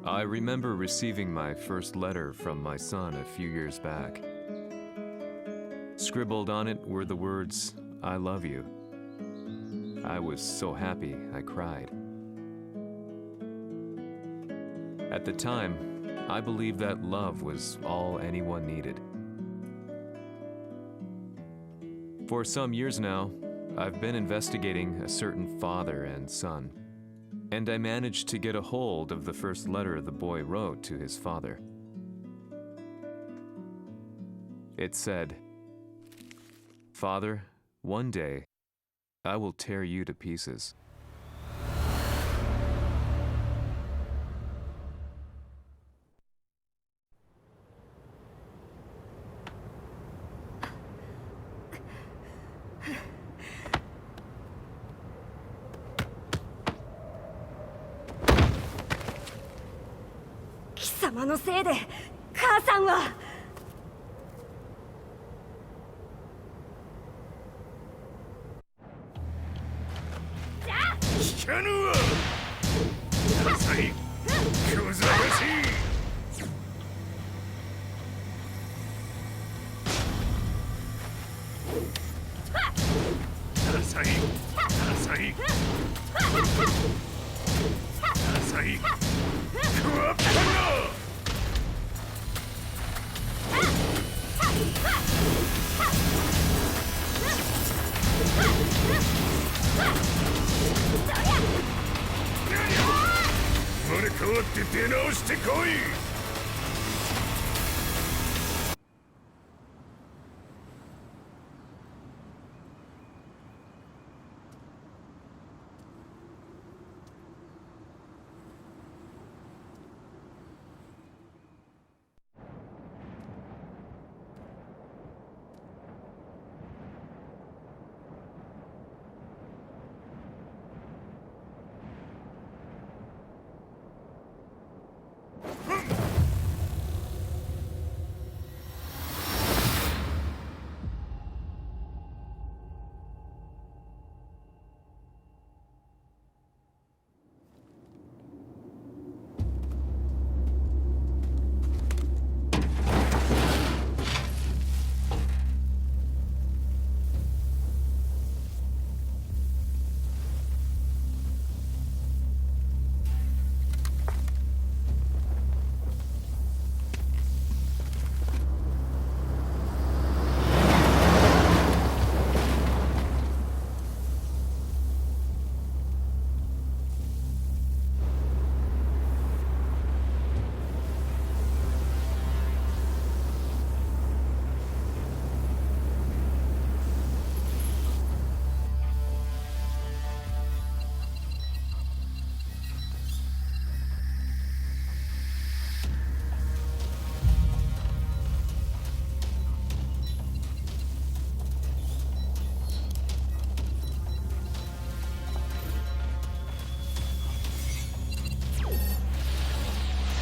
I remember receiving my first letter from my son a few years back. Scribbled on it were the words, "I love you." I was so happy I cried. At the time, I believed that love was all anyone needed. For some years now, I've been investigating a certain father and son, and I managed to get a hold of the first letter the boy wrote to his father. It said, "Father, one day, I will tear you to pieces." Kisamaのせいで母さんは聞かぬわダサい小ざかしいダサいダサいダサいクワッパが生まれ変わって出直してこい。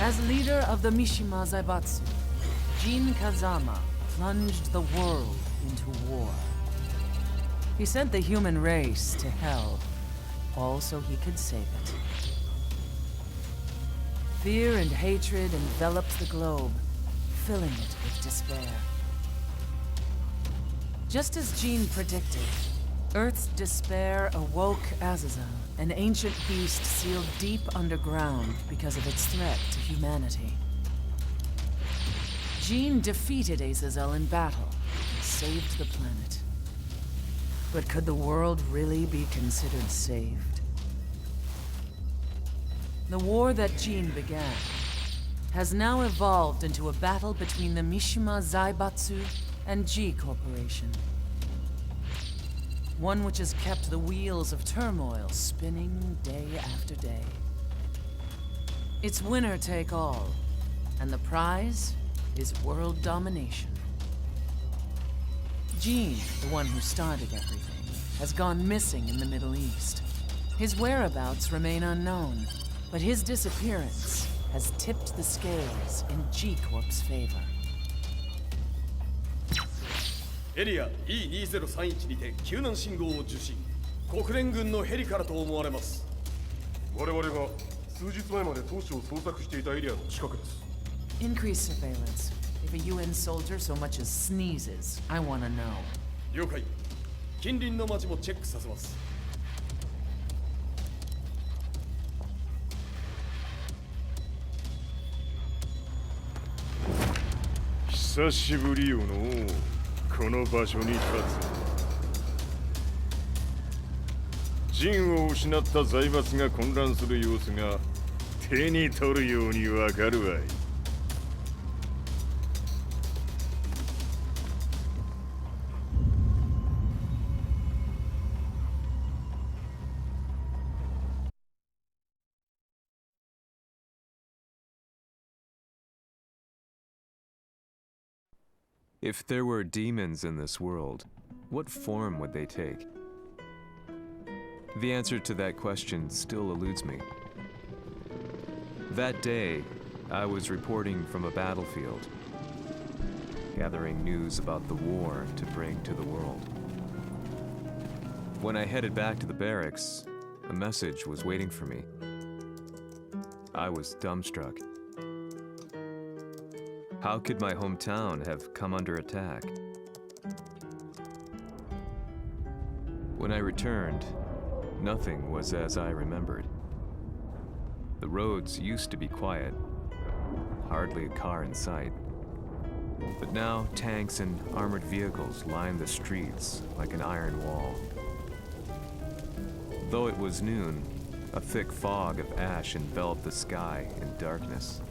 As leader of the Mishima Zaibatsu, Jin Kazama plunged the world into war. He sent the human race to hell, all so he could save it. Fear and hatred enveloped the globe, filling it with despair. Just as Jin predicted, Earth's despair awoke Azazel, an ancient beast sealed deep underground because of its threat to humanity. Jin defeated Azazel in battle and saved the planet. But could the world really be considered saved? The war that Jin began has now evolved into a battle between the Mishima Zaibatsu and G Corporation. One which has kept the wheels of turmoil spinning day after day. It's winner take all, and the prize is world domination. Jin, the one who started everything, has gone missing in the Middle East. His whereabouts remain unknown, but his disappearance has tipped the scales in G Corp's favor. エリア E2031 にて救難信号を受信。国連軍のヘリからと思われます。我々が数日前まで当主を捜索していたエリアの近くです。 Increase surveillance. If a UN soldier so much as sneezes, I want to know. 了解。近隣の町もチェックさせます。久しぶりよのこの場所に立つ。陣を失った財閥が混乱する様子が手に取るようにわかるわい。If there were demons in this world, what form would they take? The answer to that question still eludes me. That day, I was reporting from a battlefield, gathering news about the war to bring to the world. When I headed back to the barracks, a message was waiting for me. I was dumbstruck. How could my hometown have come under attack? When I returned, nothing was as I remembered. The roads used to be quiet, hardly a car in sight. But now tanks and armored vehicles lined the streets like an iron wall. Though it was noon, a thick fog of ash enveloped the sky in darkness.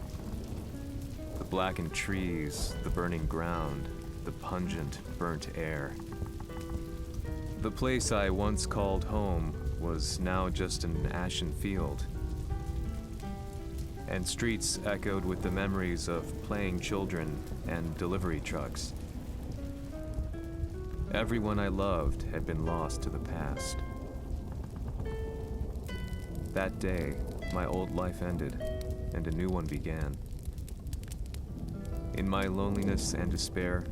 The blackened trees, the burning ground, the pungent, burnt air. The place I once called home was now just an ashen field. And streets echoed with the memories of playing children and delivery trucks. Everyone I loved had been lost to the past. That day, my old life ended, and a new one began. In my loneliness and despair,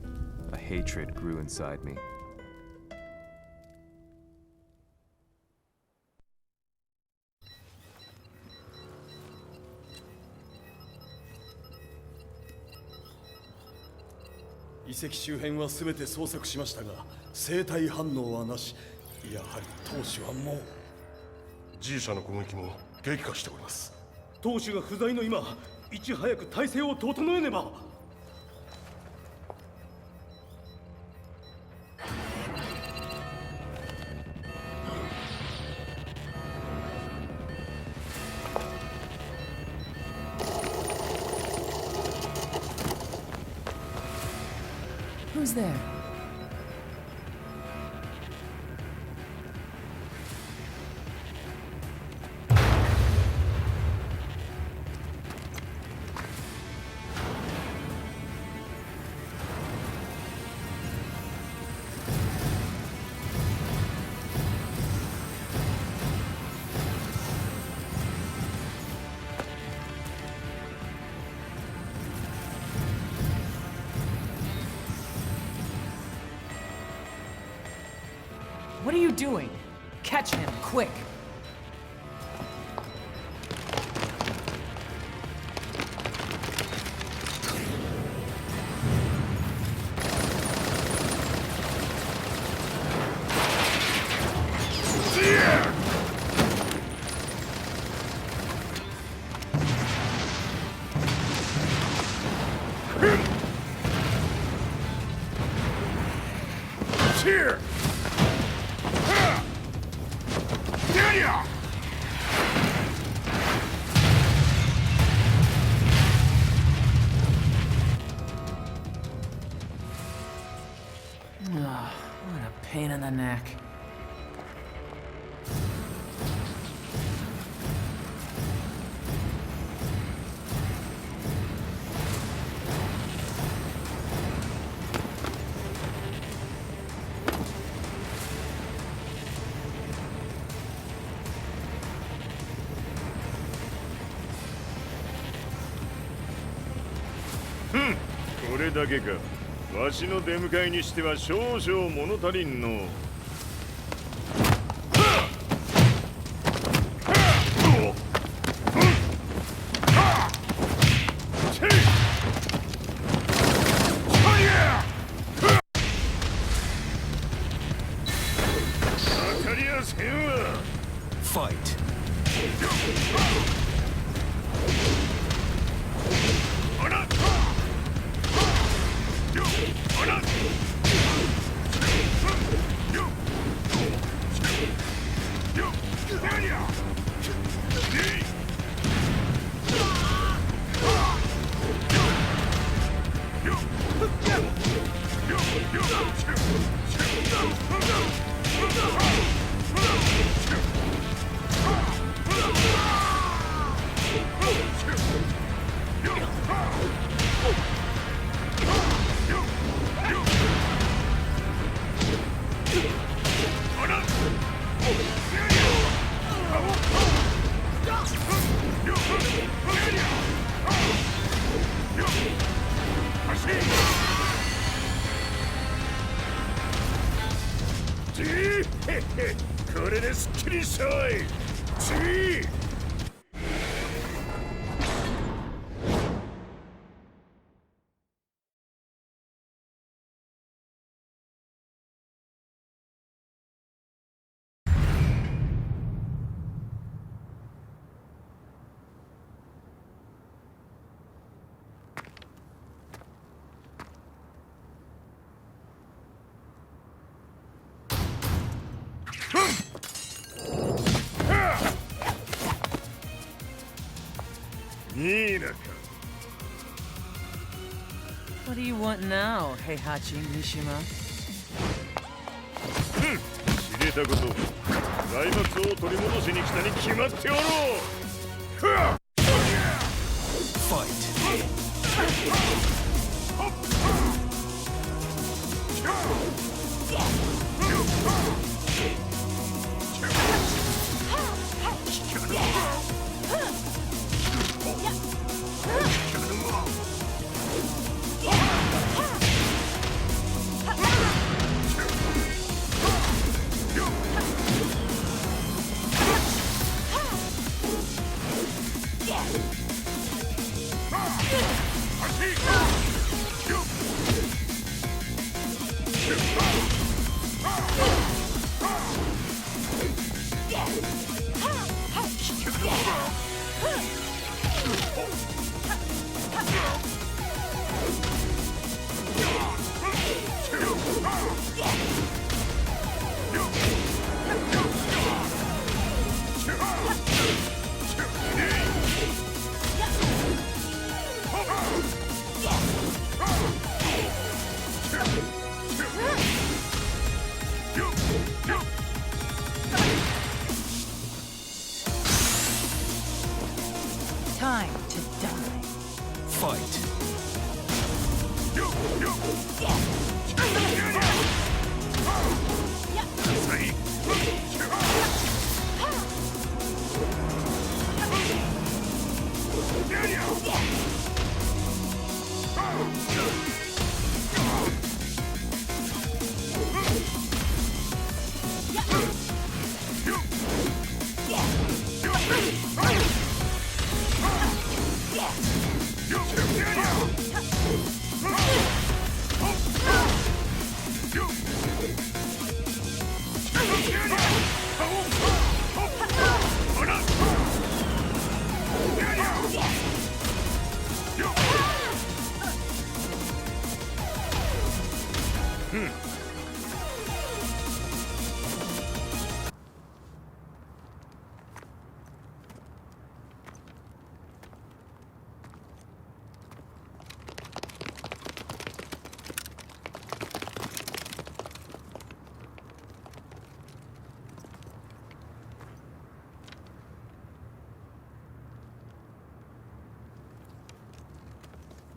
a hatred grew inside me. The 遺跡周辺は全て捜索しましたが、生体反応はなし。やはり当主はもう。G 社の攻撃も激化しております。当主が不在の今、いち早く体制を整えねば。Who's there? What are you doing? Catch him, quick! Here! What a pain in the neck. Hmm. これだけか。わしの出迎えにしては少々物足りんの。Fight. What do you want now, Heihachi Mishima? 知れたこと、財閥を取り戻しに来たに決まっておろう。Fight. Time to die. Fight.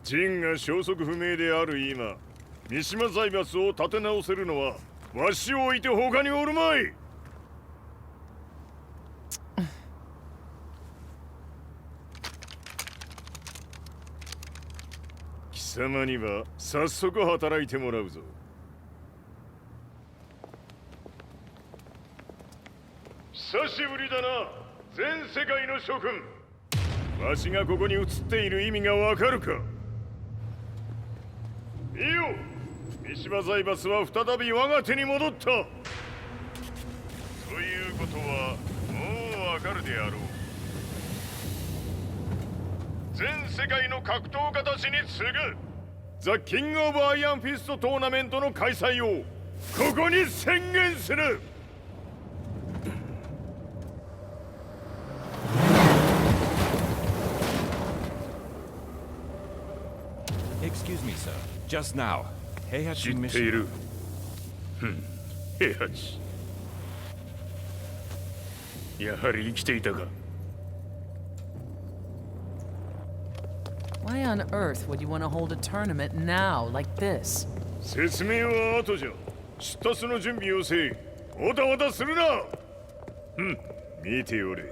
Jin が消息不明である今、三島財閥を立て直せるのはわしを置いて他におるまい。貴様には早速働いてもらうぞ。久しぶりだな、全世界の諸君。わしがここに映っている意味がわかるか。いいよ、三島財閥は再び我が手に戻った。ということはもうかるであろう。全世界の格闘家たちに次ぐザ・キング・オブ・アイアンフィストトーナメントの開催をここに宣言する。Excuse me, sir. Just now, Heihachi 知ってい Mishima. る。平八。やはり生きていたか。Why on earth would you want to hold a tournament now, like this? 説明は後じゃ。出立の準備をせい。おたわたするな。見ておれ。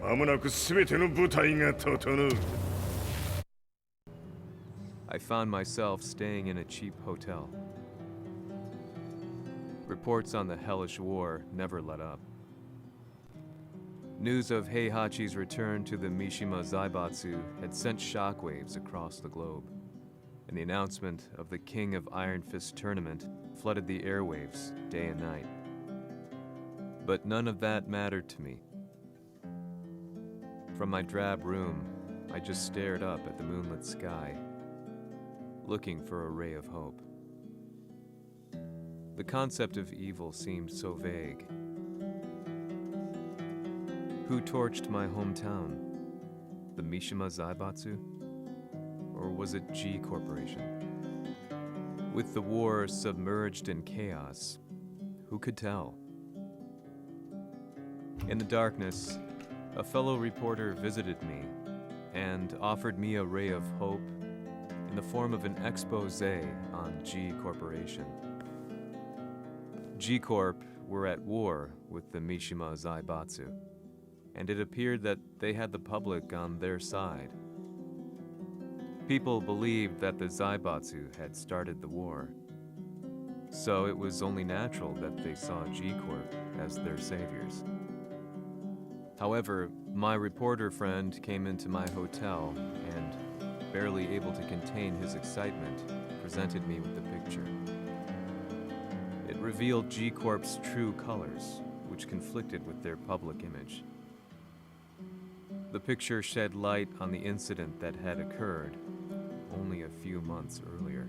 間もなく全ての部隊が整う。I found myself staying in a cheap hotel. Reports on the hellish war never let up. News of Heihachi's return to the Mishima Zaibatsu had sent shockwaves across the globe, and the announcement of the King of Iron Fist tournament flooded the airwaves day and night. But none of that mattered to me. From my drab room, I just stared up at the moonlit sky, looking for a ray of hope. The concept of evil seemed so vague. Who torched my hometown? The Mishima Zaibatsu? Or was it G Corporation? With the war submerged in chaos, who could tell? In the darkness, a fellow reporter visited me and offered me a ray of hope in the form of an expose on G Corporation. G Corp were at war with the Mishima Zaibatsu, and it appeared that they had the public on their side. People believed that the Zaibatsu had started the war, so it was only natural that they saw G Corp as their saviors. However, my reporter friend came into my hotel and, barely able to contain his excitement, presented me with the picture. It revealed G Corp's true colors, which conflicted with their public image. The picture shed light on the incident that had occurred only a few months earlier.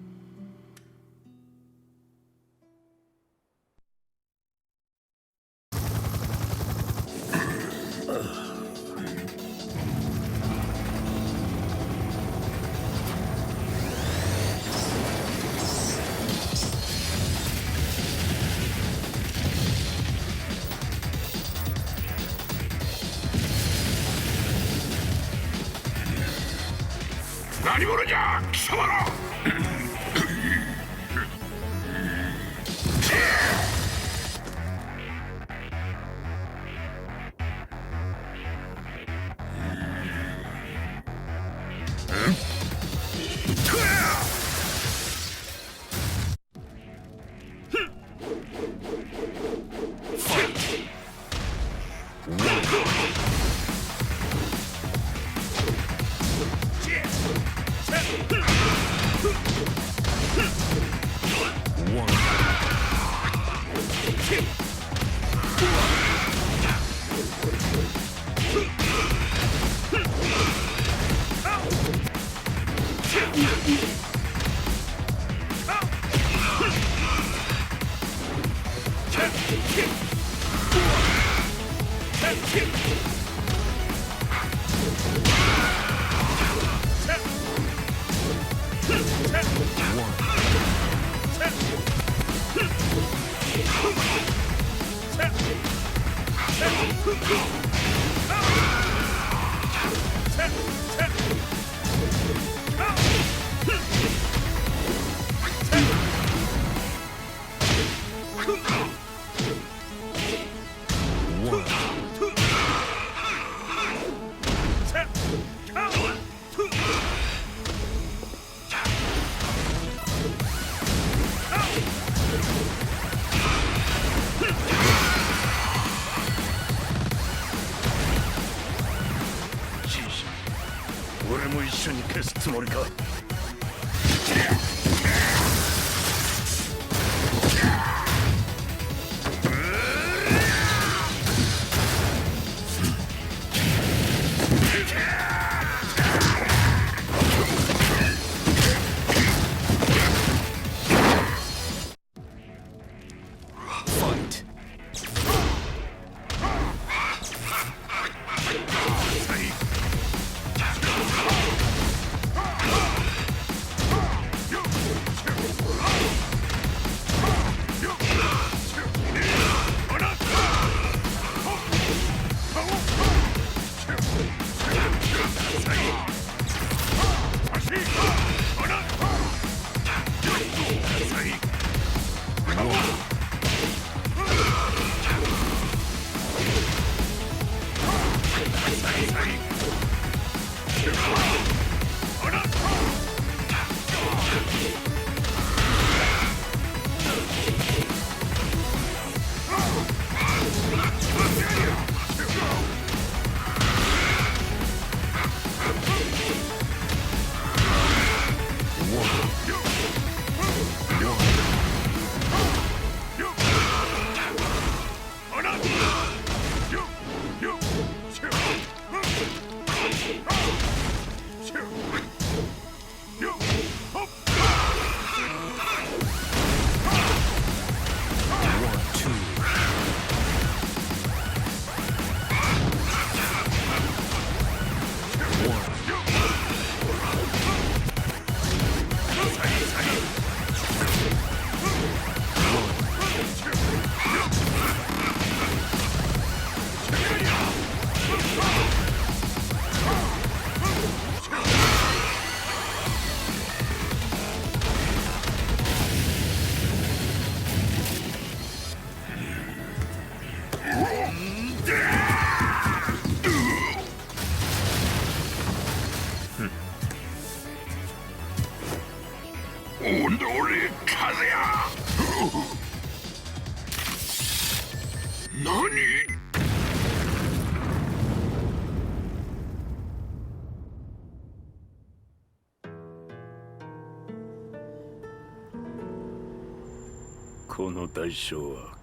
この代償は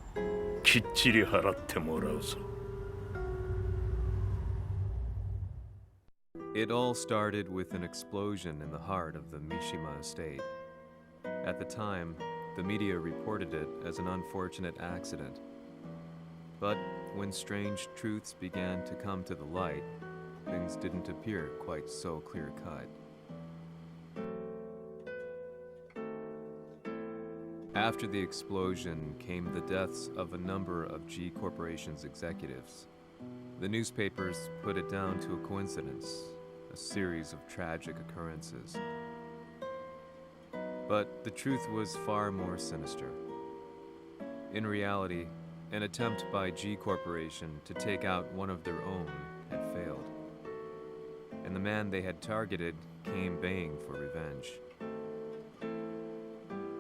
きっちり払ってもらうぞ。It all started with an explosion in the heart of the Mishima estate. At the time, the media reported it as an unfortunate accident. But when strange truths began to come to the light, things didn't appear quite so clear-cut. After the explosion came the deaths of a number of G Corporation's executives. The newspapers put it down to a coincidence, a series of tragic occurrences. But the truth was far more sinister. In reality, an attempt by G Corporation to take out one of their own had failed. And the man they had targeted came baying for revenge.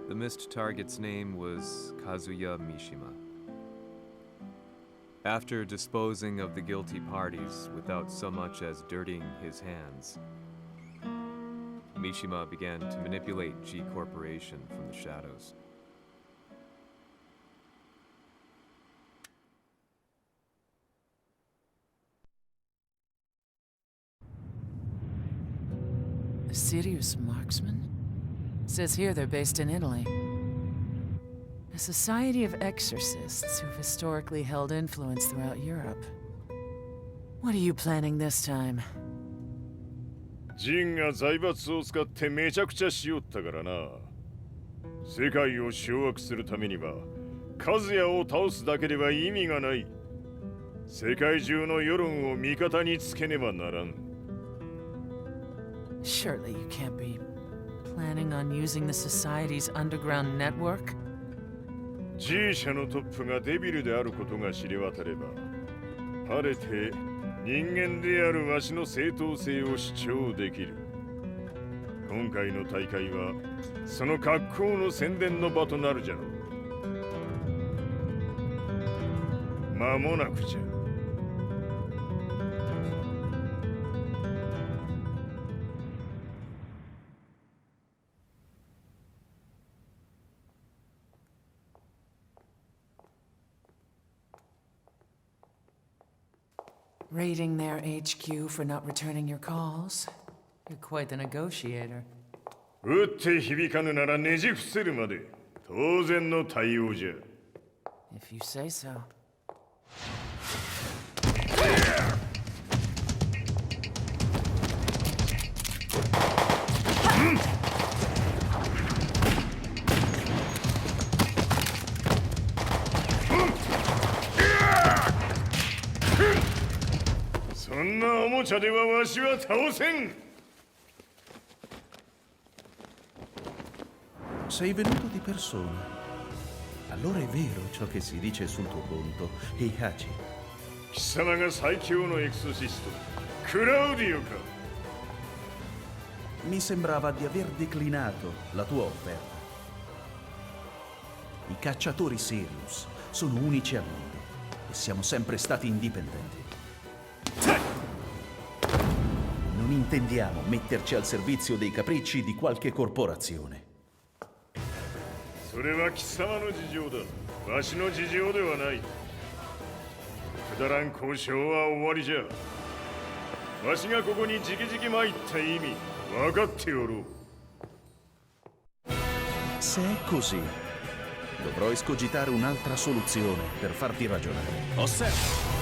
The missed target's name was Kazuya Mishima. After disposing of the guilty parties without so much as dirtying his hands, Mishima began to manipulate G Corporation from the shadows. Sirius Marksman? Says here they're based in Italy. A society of exorcists who've historically held influence throughout Europe. What are you planning this time?ジンが財閥を使ってめちゃくちゃしよったからな。世界を掌握するためには、カズヤを倒すだけでは意味がない。世界中の世論を味方につけねばならん。Surely you can't be planning on using the Society's underground network? G 社のトップがデビルであることが知れ渡れば、晴れて人間であるわしの正当性を主張できる。今回の大会はその格好の宣伝の場となるじゃろう。間もなくじゃ。Raiding their HQ for not returning your calls? You're quite the negotiator. 撃って響かぬならねじ伏せるまで当然の対応じゃ。If you say so. そんなおもちゃではわしは倒せん。 Sei venuto di persona. Allora è vero ciò che si dice sul tuo conto, Heihachi. 貴様が最強のエクソシスト、クラウディオか。 Mi sembrava di aver declinato la tua offerta. I cacciatori Sirius sono unici al mondo e siamo sempre stati indipendenti. Non intendiamo metterci al servizio dei capricci di qualche corporazione. それは貴様の事情だ。わしの事情ではない。くだらん交渉は終わりじゃ。わしがここに直々参った意味、分かっておろう。 Se è così, dovrò escogitare un'altra soluzione per farti ragionare. Osserva!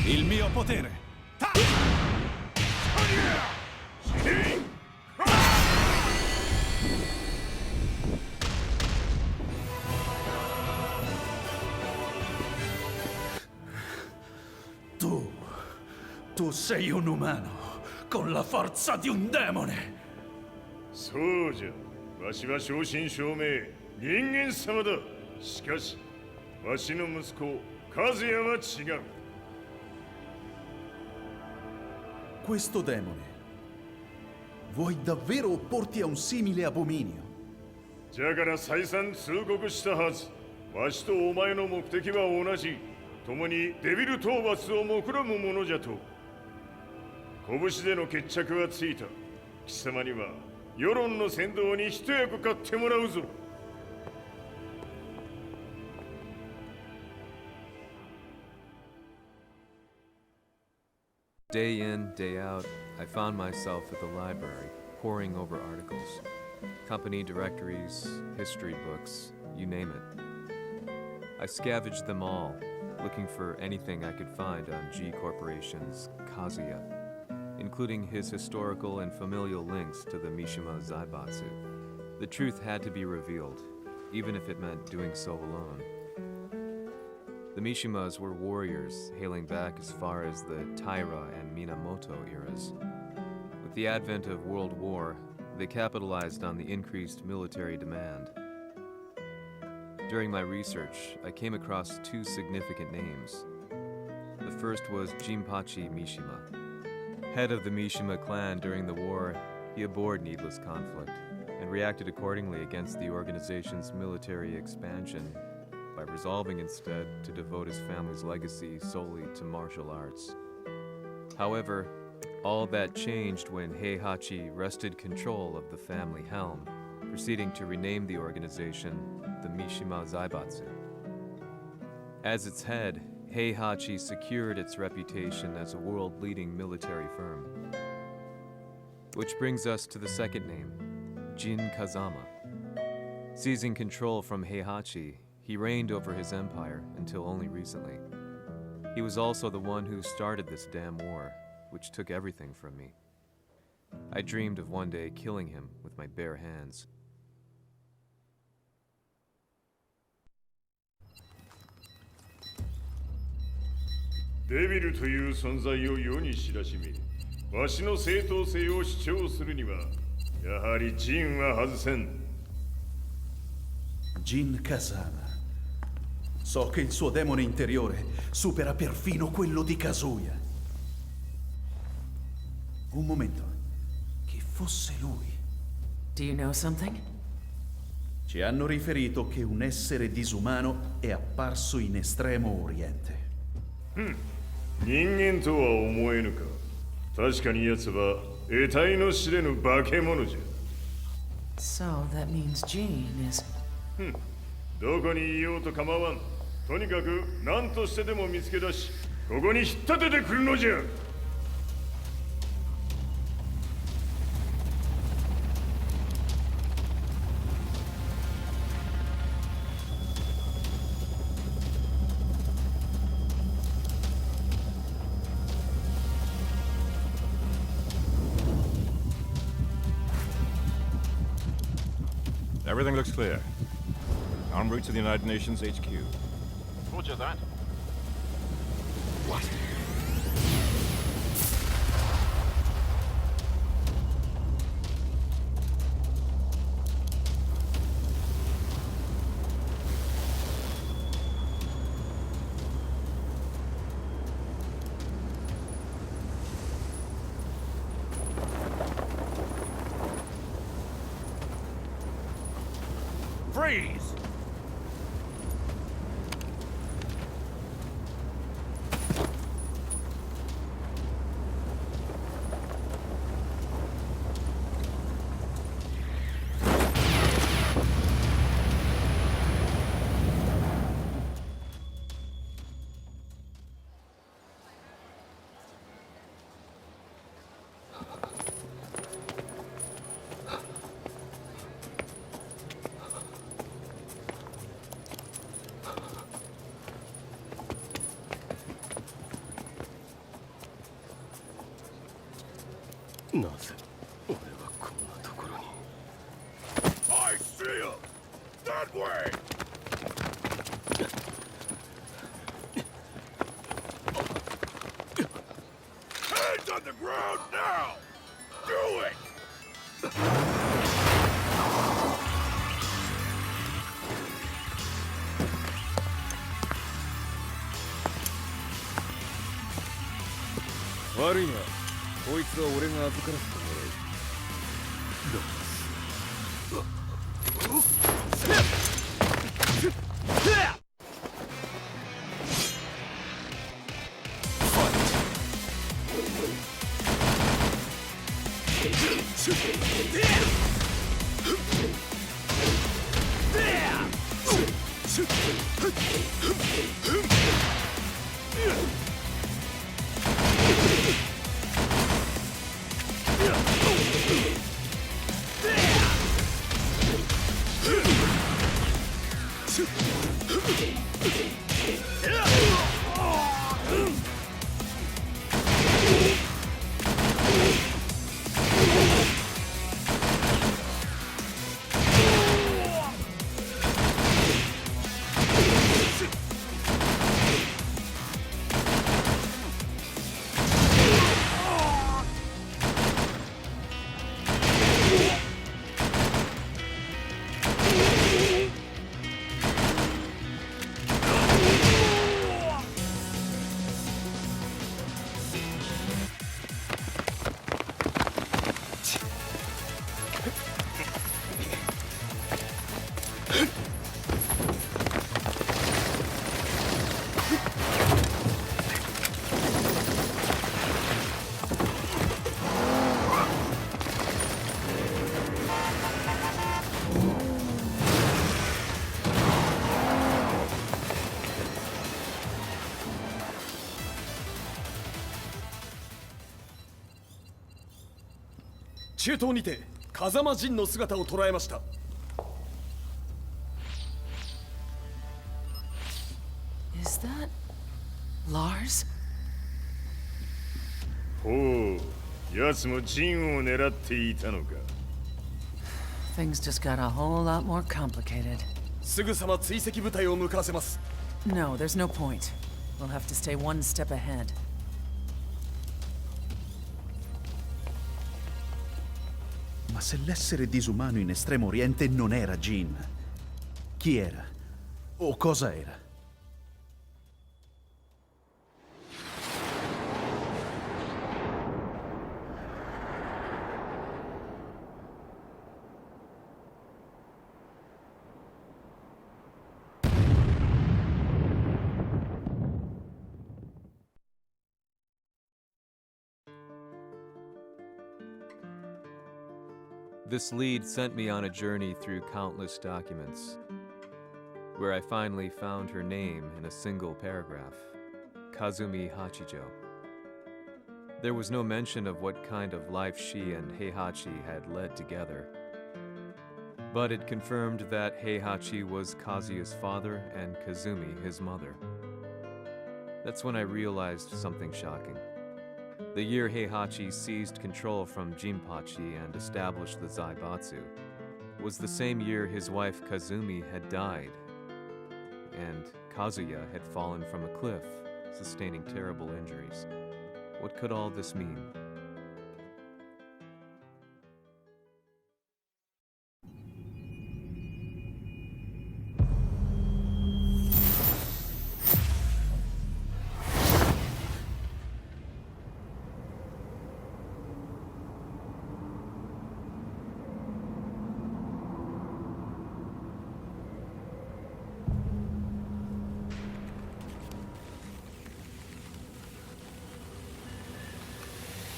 Il mio potere! Tu sei un umano con la forza di un demone. そうじゃ。わしは正真正銘人間様だ。しかし、わしの息子和也は違う。 Questo demone, vuoi davvero opporti a un simile abominio? じゃから再三通告したはず。わしとお前の目的は同じ。共にデビル討伐を目論むものじゃと。拳での決着はついた。貴様には世論の先導に一役買ってもらうぞ。 Day in, day out, I found myself at the library, poring over articles. Company directories, history books, you name it. I scavenged them all, looking for anything I could find on G Corporation's Kazuya, including his historical and familial links to the Mishima Zaibatsu. The truth had to be revealed, even if it meant doing so alone. The Mishimas were warriors hailing back as far as the Taira and Minamoto eras. With the advent of World War, they capitalized on the increased military demand. During my research, I came across two significant names. The first was Jinpachi Mishima. Head of the Mishima clan during the war, he abhorred needless conflict and reacted accordingly against the organization's military expansion by resolving instead to devote his family's legacy solely to martial arts. However, all that changed when Heihachi wrested control of the family helm, proceeding to rename the organization the Mishima Zaibatsu. As its head, Heihachi secured its reputation as a world-leading military firm. Which brings us to the second name, Jin Kazama. Seizing control from Heihachi, he reigned over his empire until only recently. He was also the one who started this damn war, which took everything from me. I dreamed of one day killing him with my bare hands. デビルという存在を世に知らしめ、わしの正当性を主張するには、やはりジンは外せん。Jin Kazama. So che il suo demone interiore supera perfino quello di Kazuya. Un momento. Chi fosse lui? Do you know something? Ci hanno riferito che un essere disumano è apparso in Estremo Oriente. 人間とは思えぬか。確かに奴は得体の知れぬ化け物じゃ。 So that means Jin is... どこにいようと構わん。とにかく何としてでも見つけ出し、ここに引っ立ててくるのじゃ。Everything looks clear. En route to the United Nations HQ. Roger that. What? Freeze! I see him! That way! Hands on the ground now! Do it! Worry not. こいつは俺が預からせてもらう。中東にて風間陣の姿を捉えました。Is that... Lars? ほう、奴もジンを狙っていたのか。 Things just got a whole lot more complicated. すぐさま追跡部隊を向かわせます。 No, there's no point. We'll have to stay one step ahead. Ma se l'essere disumano in Estremo Oriente non era Jin, chi era? O cosa era? This lead sent me on a journey through countless documents, where I finally found her name in a single paragraph, Kazumi Hachijo. There was no mention of what kind of life she and Heihachi had led together, but it confirmed that Heihachi was Kazuya's father and Kazumi his mother. That's when I realized something shocking. The year Heihachi seized control from Jinpachi and established the Zaibatsu was the same year his wife Kazumi had died, and Kazuya had fallen from a cliff, sustaining terrible injuries. What could all this mean?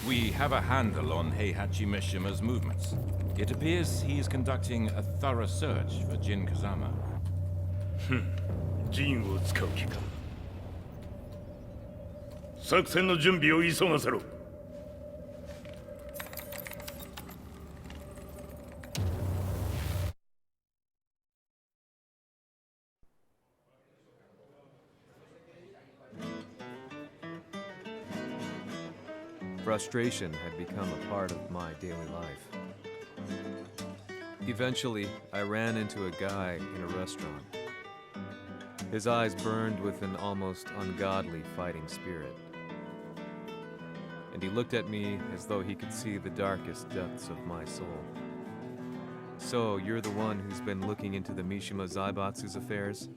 We have a handle on Heihachi Mishima's movements. It appears he is conducting a thorough search for Jin Kazama. ジンを使う気か。作戦の準備を急がせろ。 Frustration had become a part of my daily life. Eventually, I ran into a guy in a restaurant. His eyes burned with an almost ungodly fighting spirit. And he looked at me as though he could see the darkest depths of my soul. So, you're the one who's been looking into the Mishima Zaibatsu's affairs?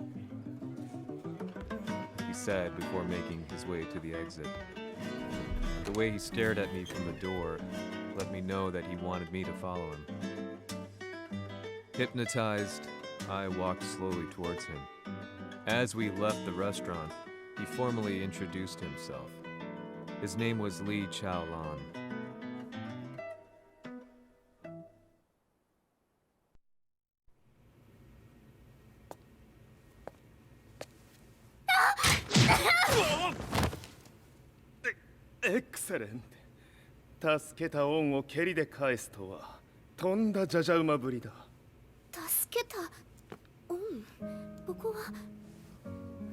He said before making his way to the exit. The way he stared at me from the door let me know that he wanted me to follow him. Hypnotized, I walked slowly towards him. As we left the restaurant, he formally introduced himself. His name was Li Chaolan. Excellent. 助けた恩を蹴りで返すとはとんだじゃじゃ馬ぶりだ。助けた恩？ここは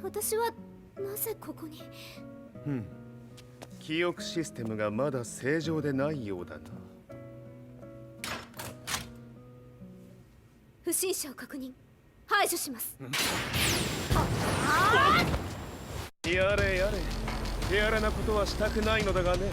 私はなぜここに？記憶システムがまだ正常でないようだな。不審者を確認。排除します。やれやれ。手荒なことはしたくないのだがね。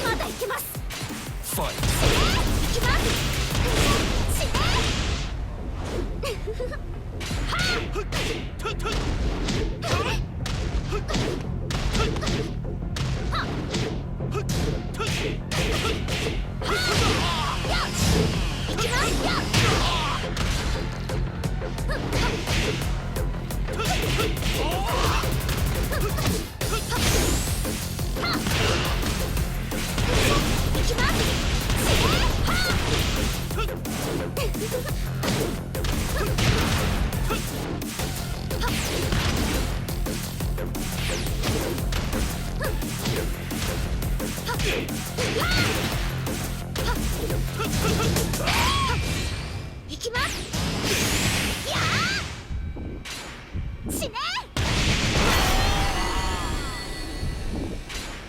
まだいけます。Fight! いきます。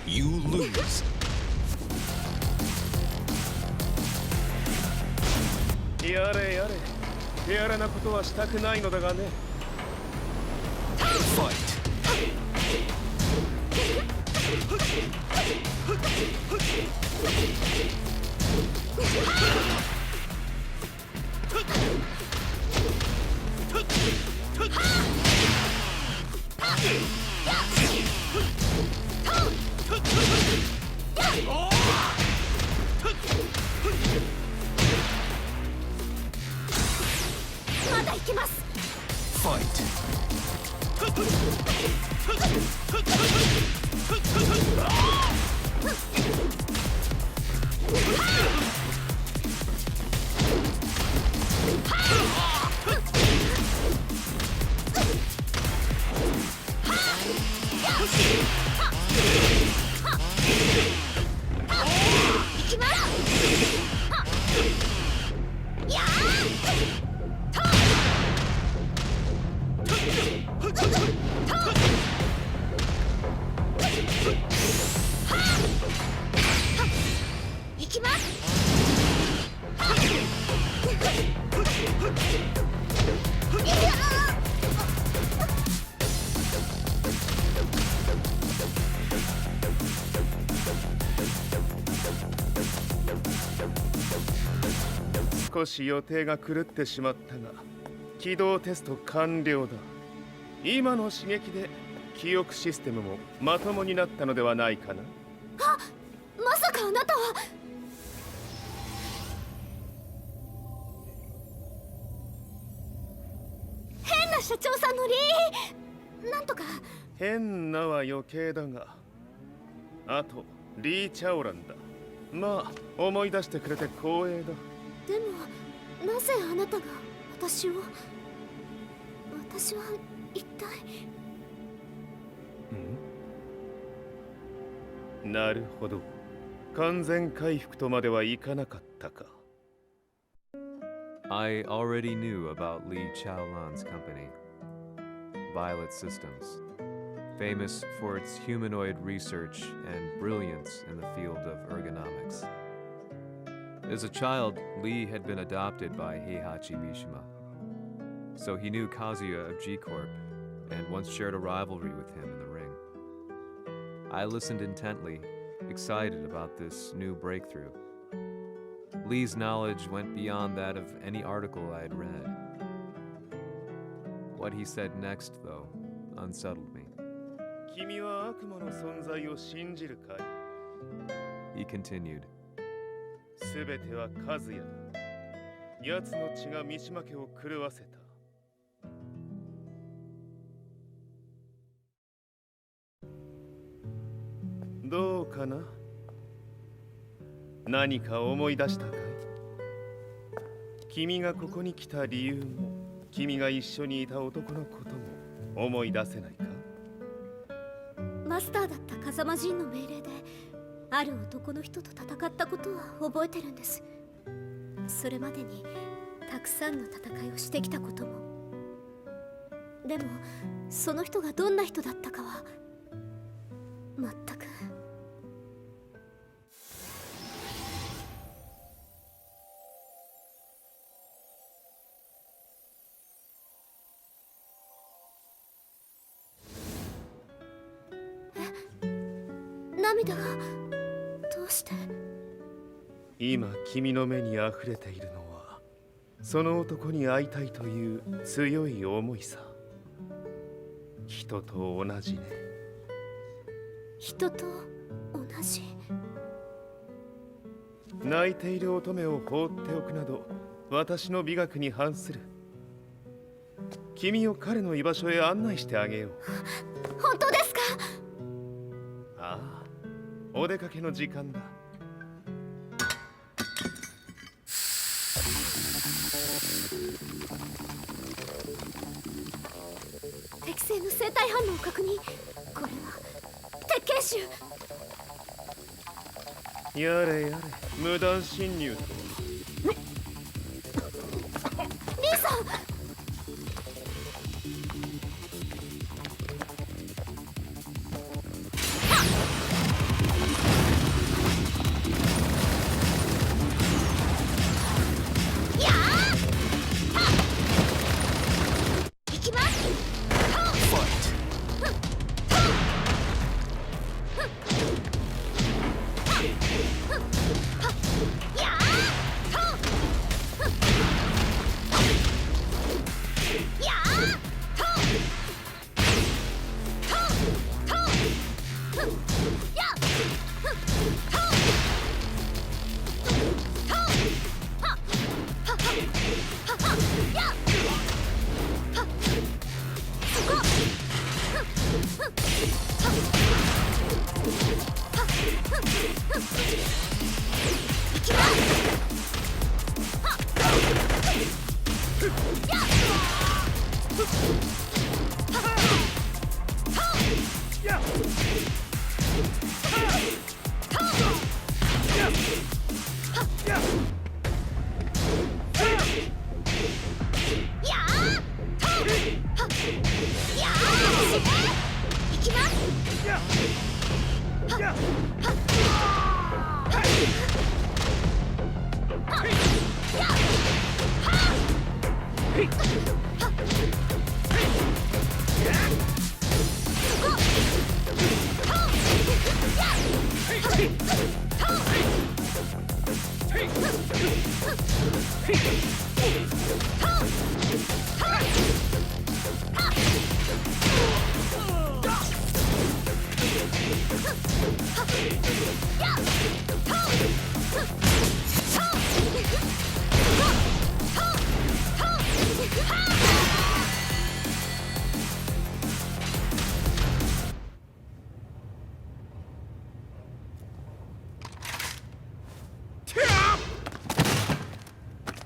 You lose. やれやれ、手荒なことはしたくないのだがね。Fight. Fight.少し予定が狂ってしまったが、起動テスト完了だ。今の刺激で記憶システムもまともになったのではないかな。あ、まさかあなたは。変な社長さんのなんとか。変なは余計だが、あとリー・チャオランだ。まあ思い出してくれて光栄だ。でもなぜあなたが私は一体。なるほど、完全回復とまではいかなかったか。I already knew about Li Chaolan's company, Violet Systems, famous for its humanoid research and brilliance in the field of ergonomics. As a child, Li had been adopted by Heihachi Mishima, so he knew Kazuya of G Corp and once shared a rivalry with him in the ring. I listened intently, excited about this new breakthrough. Li's knowledge went beyond that of any article I had read. What he said next, though, unsettled me. 君は悪魔の存在を信じるかい? He continued. すべてはカズヤだ。奴の血が三島家を狂わせた。どうかな？何か思い出したかい？君がここに来た理由も、君が一緒にいた男のことも思い出せないか？マスターだった風間陣の命令である男の人と戦ったことは覚えてるんです。それまでにたくさんの戦いをしてきたことも。でもその人がどんな人だったかは全く。涙がどうして？今君の目にあふれているのはその男に会いたいという強い思いさ。人と同じね。人と同じ。泣いている乙女を放っておくなど私の美学に反する。君を彼の居場所へ案内してあげよう。本当ですか？ああ、お出かけの時間だ。適正の生体反応を確認。これは鉄拳臭。やれやれ、無断侵入と。リンさん。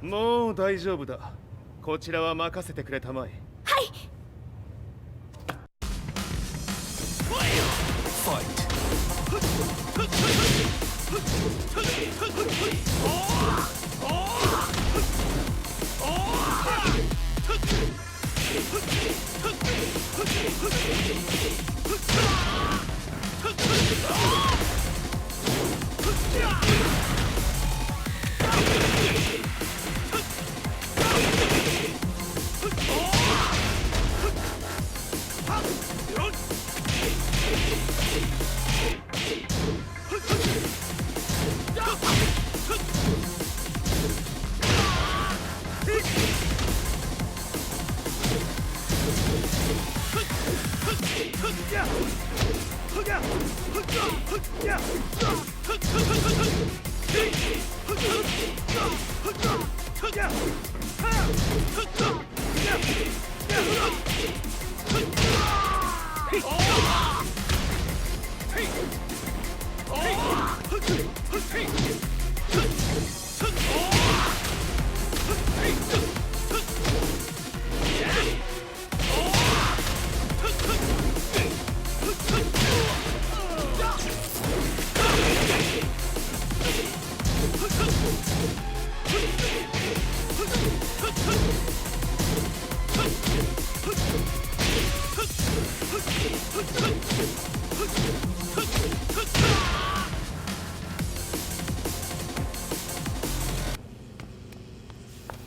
もう大丈夫だ。こちらは任せてくれたまえ。はい。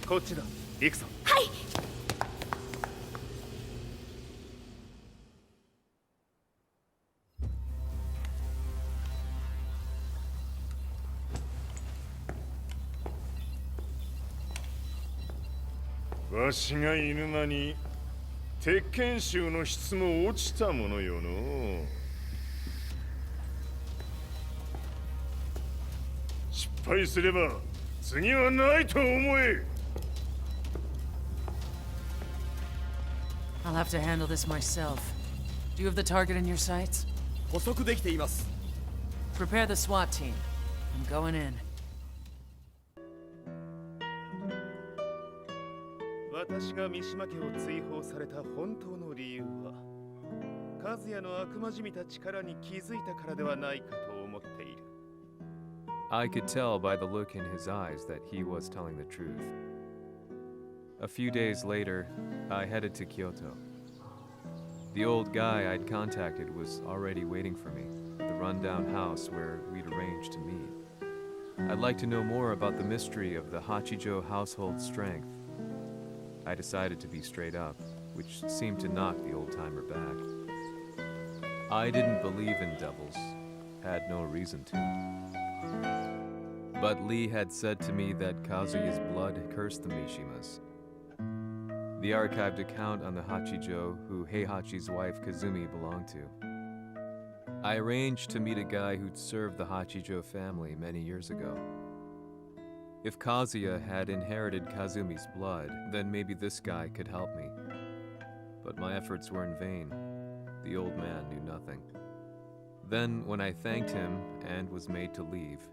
こっちだ。行くぞ。はい。わしが犬間に鉄拳衆の質も落ちたものよの。失敗すれば次はないと思え。 I'll have to handle this myself. Do you have the target in your sights? 捕捉できています。 Prepare the SWAT team. I'm going in. 私が三島家を追放された本当の理由は、和也の悪魔じみた力に気づいたからではないかと思っている。 I could tell by the look in his eyes that he was telling the truth. A few days later, I headed to Kyoto. The old guy I'd contacted was already waiting for me at the rundown house where we'd arranged to meet. I'd like to know more about the mystery of the Hachijo household strength. I decided to be straight up, which seemed to knock the old-timer back. I didn't believe in devils, had no reason to. But Lee had said to me that Kazuya's blood cursed the Mishimas. The archived account on the Hachijo who Heihachi's wife Kazumi belonged to. I arranged to meet a guy who'd served the Hachijo family many years ago. If Kazuya had inherited Kazumi's blood, then maybe this guy could help me. But my efforts were in vain. The old man knew nothing. Then, when I thanked him and was made to leave,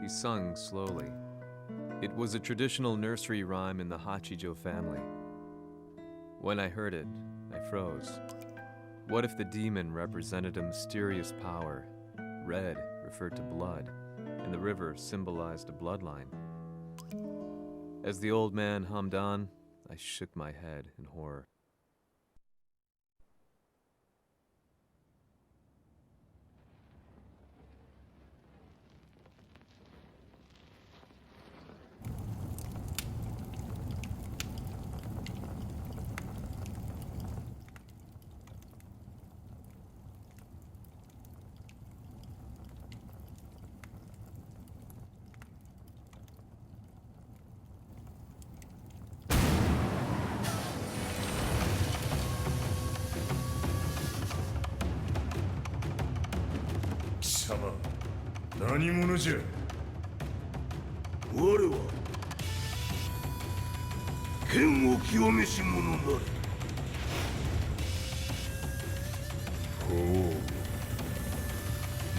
he sung slowly. It was a traditional nursery rhyme in the Hachijo family. When I heard it, I froze. What if the demon represented a mysterious power? Red referred to blood, and the river symbolized a bloodline. As the old man hummed on, I shook my head in horror. Sama, 何者じゃ。我は剣を極めし者なり。ほう。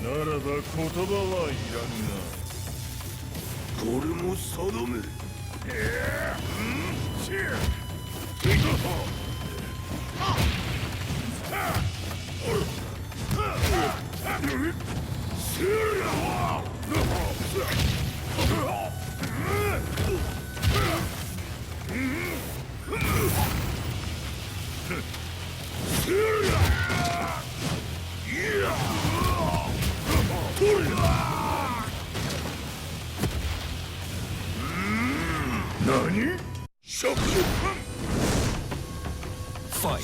ならば言葉はいらんな。これも定め。何？ Fight!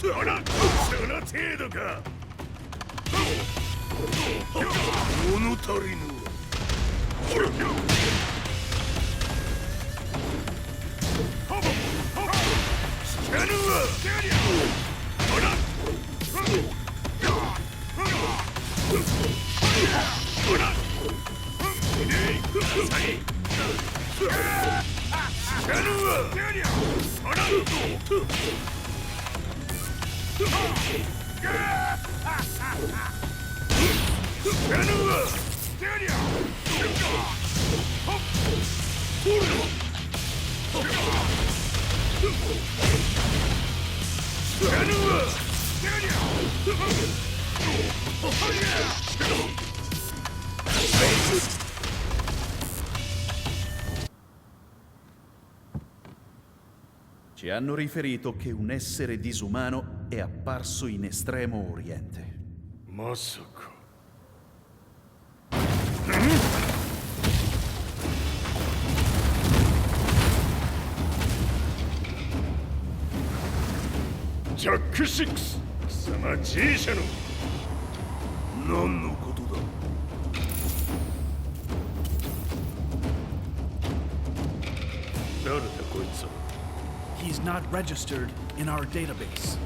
その程度か。物足りぬ。Ci hanno riferito che un essere disumano è apparso in Estremo Oriente. Masaka. Jack 6貴様 G 社の何のことだ。誰だこいつは。 He's not registered in our database.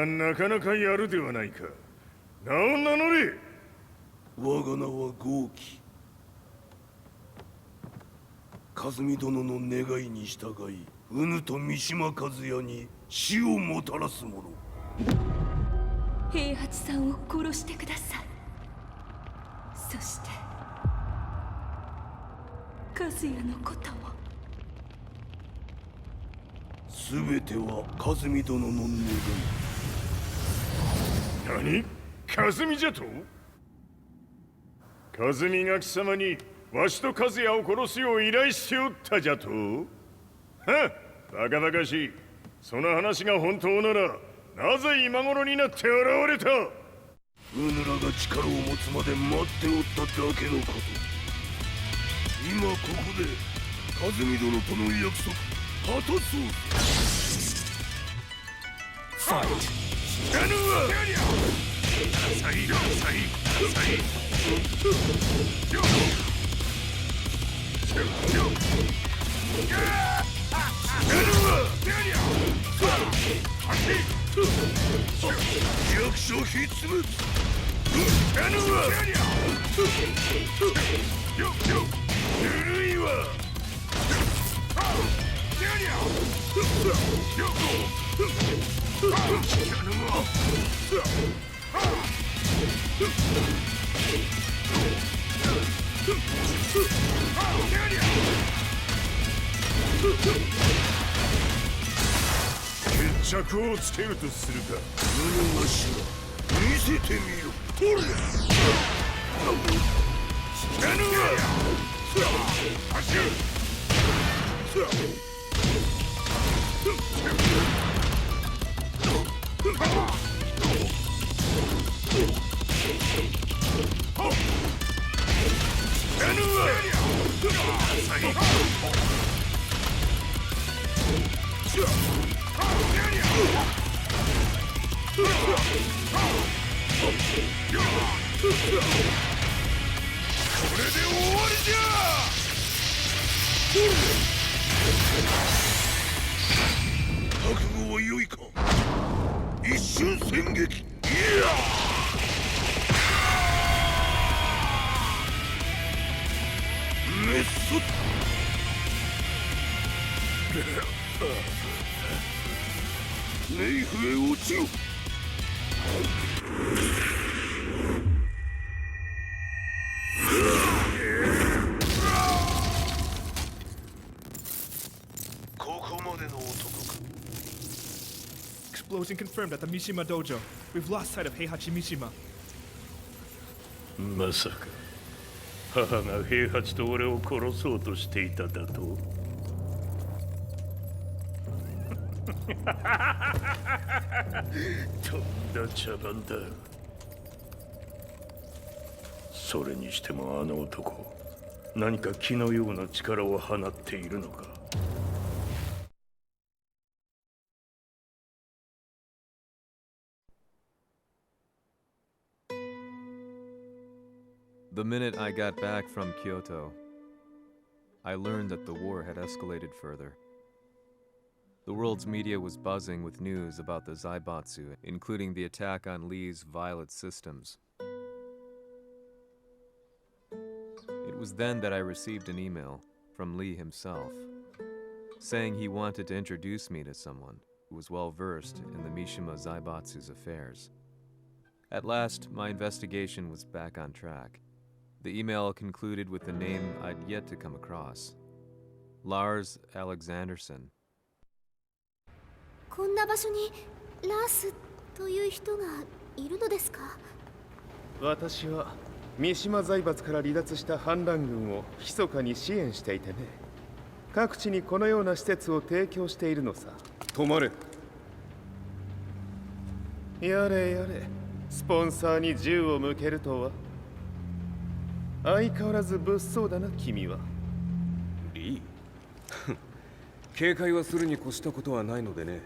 なかなかやるではないか。名を名乗れ。我が名は豪輝。和美殿の願いに従いうぬと三島和也に死をもたらす者。平八さんを殺してください。そして和也のことも。すべては和美殿の願い。何？和美じゃと？和美が貴様にわしと和也を殺すよう依頼しておったじゃと？はっ、バカバカしい。その話が本当ならなぜ今頃になって現れた？うぬらが力を持つまで待っておっただけのこと。今ここで和美殿との約束果たそう。ファイト。知らぬわ。さい。役所必滅。ぬるいわ。決着をつけるとするか。無の足は見せてみろ。ほれ。知らぬわ。走る。これで終わりじゃ。覚悟は良いか。一瞬戦撃。いやメッソネイフへ落ちろ。こまでの男か。 Explosion confirmed at the Mishima dojo. We've lost sight of Heihachi Mishima. まさか母が平八と俺を殺そうとしていただと。とんだ茶番だ。それにしてもあの男、何か気のような力を放っているのか。The minute I got back from Kyoto, I learned that the war had escalated further. The world's media was buzzing with news about the Zaibatsu, including the attack on Lee's Violet systems. It was then that I received an email from Lee himself, saying he wanted to introduce me to someone who was well versed in the Mishima Zaibatsu's affairs. At last, my investigation was back on track. The email concluded with a name I'd yet to come across. Lars Alexanderson. こんな場所にラースという人がいるのですか？私は三島財閥から離脱した反乱軍を密かに支援していてね。各地にこのような施設を提供しているのさ。止まれ。やれやれ、スポンサーに銃を向けるとは。相変わらず物騒だな、君は。リー警戒はするに越したことはないのでね。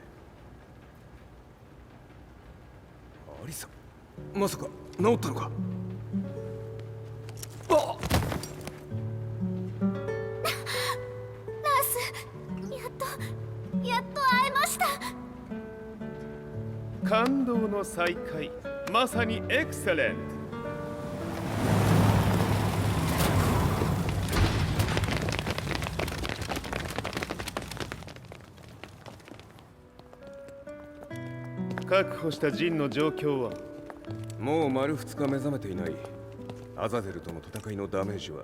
アリサ、まさか治ったのか？あっ！ラース、やっと会えました。感動の再会、まさにエクセレント。確保したジンの状況は？もう丸2日目覚めていない。アザゼルとの戦いのダメージは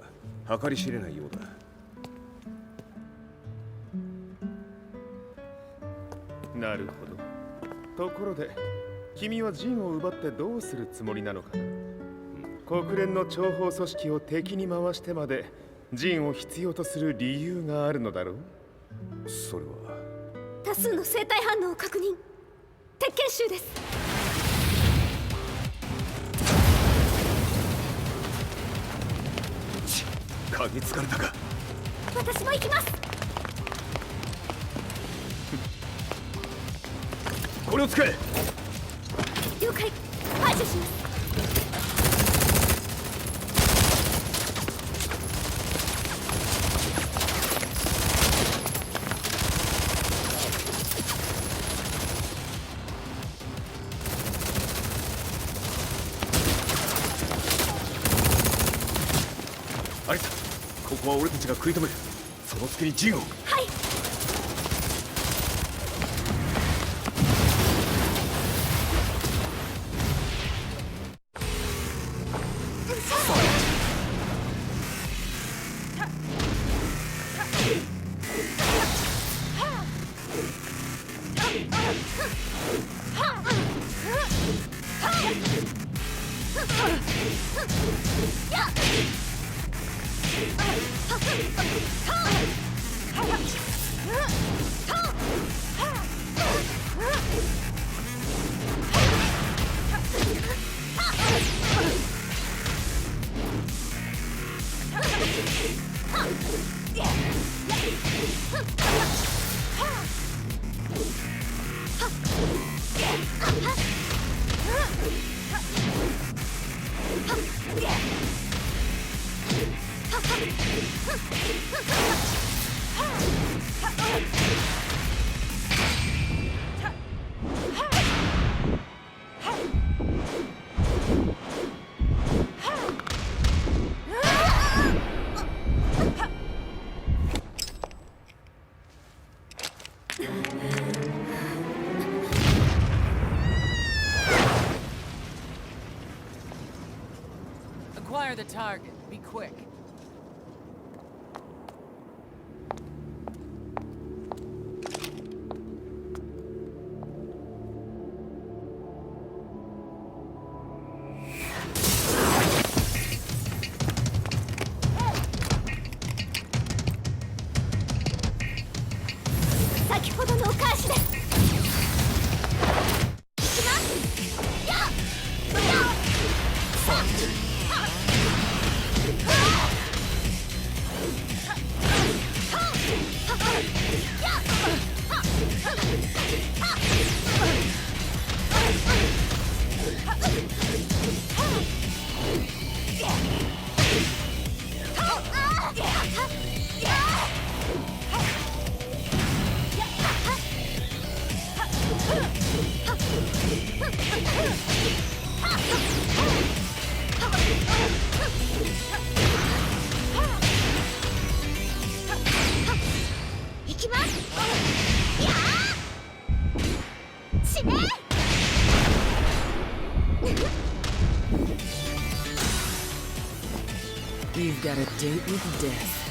計り知れないようだ。なるほど。ところで、君はジンを奪ってどうするつもりなのかな？国連の諜報組織を敵に回してまでジンを必要とする理由があるのだろう？それは多数の生体反応を確認。鉄拳衆です。嗅ぎつかれたか。私も行きます。これを使え。了解。排除します。アリサ、ここは俺たちが食い止める。その隙にジンを。はい。Acquire the target. Be quick. 先ほどのお返しです。いきます。やっいきます。やー死ね。You've got a date with death.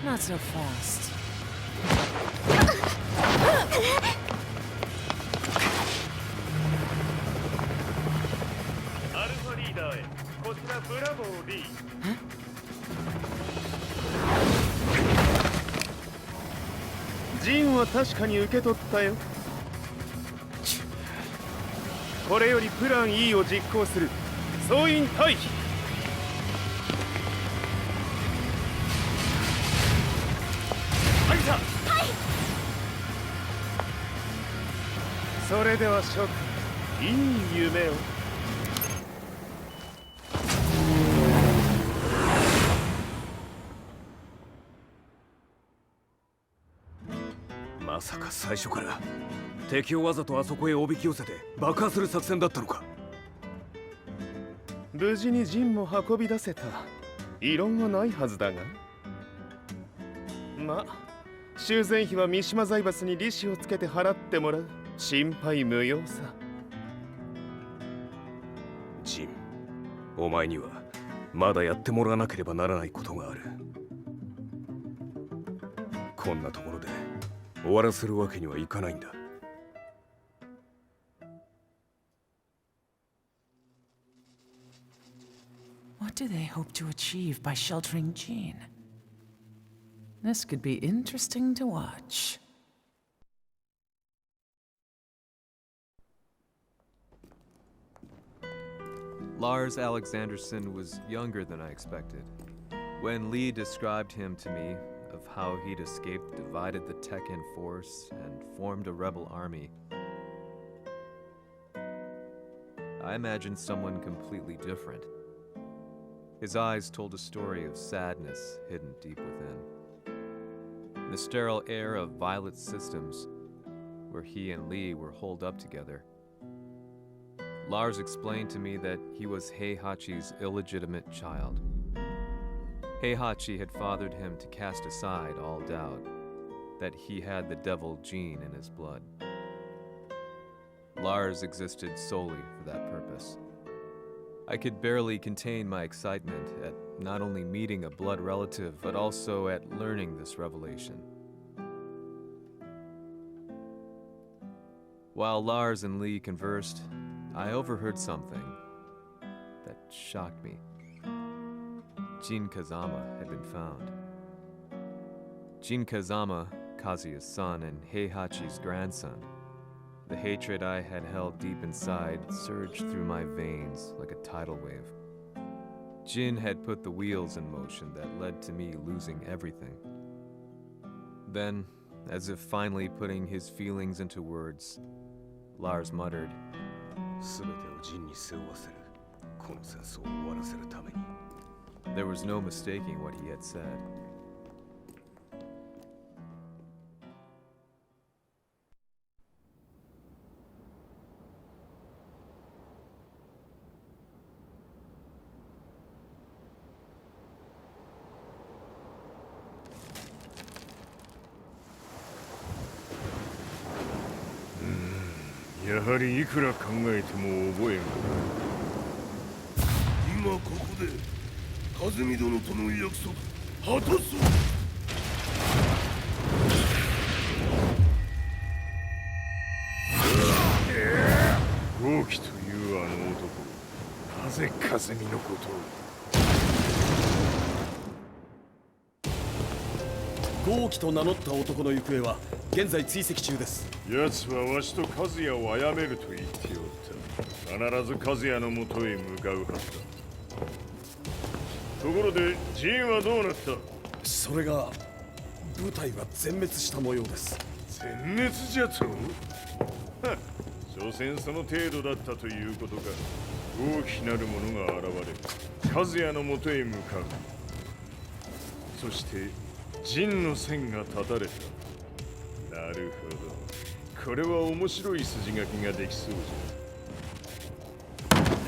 Not so fast. アルファリーダーへ、こちらブラボー D。ジンは確かに受け取ったよ。これよりプラン E を実行する。総員退避。それでは諸君、いい夢を。まさか最初から敵をわざとあそこへおびき寄せて爆破する作戦だったのか。無事にジンも運び出せた。異論はないはずだが。まあ修繕費は三島財閥に利子をつけて払ってもらう。心配無用さ。ジン、お前にはまだやってもらわなければならないことがある。こんなところで終わらせるわけにはいかないんだ。What do they hope to achieve by sheltering Jin? This could be interesting to watch. Lars Alexanderson was younger than I expected. When Lee described him to me, of how he'd escaped, divided the Tekken force, and formed a rebel army, I imagined someone completely different. His eyes told a story of sadness hidden deep within. In the sterile air of Violet Systems, where he and Lee were holed up together, Lars explained to me that he was Heihachi's illegitimate child. Heihachi had fathered him to cast aside all doubt that he had the devil Jin in his blood. Lars existed solely for that purpose. I could barely contain my excitement at not only meeting a blood relative, but also at learning this revelation. While Lars and Lee conversed, I overheard something that shocked me. Jin Kazama had been found. Jin Kazama, Kazuya's son and Heihachi's grandson. The hatred I had held deep inside surged through my veins like a tidal wave. Jin had put the wheels in motion that led to me losing everything. Then, as if finally putting his feelings into words, Lars muttered, There was no mistaking what he had said.やはりいくら考えても覚えが今ここで和美殿との約束果たそう。豪気というあの男、なぜ和美のことを。豪気と名乗った男の行方は現在追跡中です。奴はわしと和也を殺めると言っておった。必ず和也のもとへ向かうはずだ。ところでジンはどうなった？それが部隊は全滅した模様です。全滅じゃと？所詮その程度だったということか。大きなる者が現れ和也のもとへ向かう。そしてジンの線が断たれた。なるほど。これは面白い筋書きができそう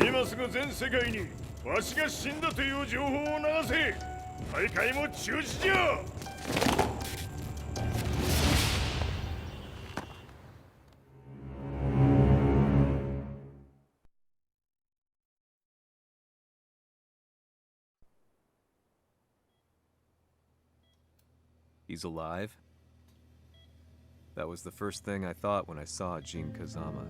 じゃ。今すぐ全世界にわしが死んだという情報を流せ。大会も中止じゃ。He's alive? That was the first thing I thought when I saw Jin Kazama.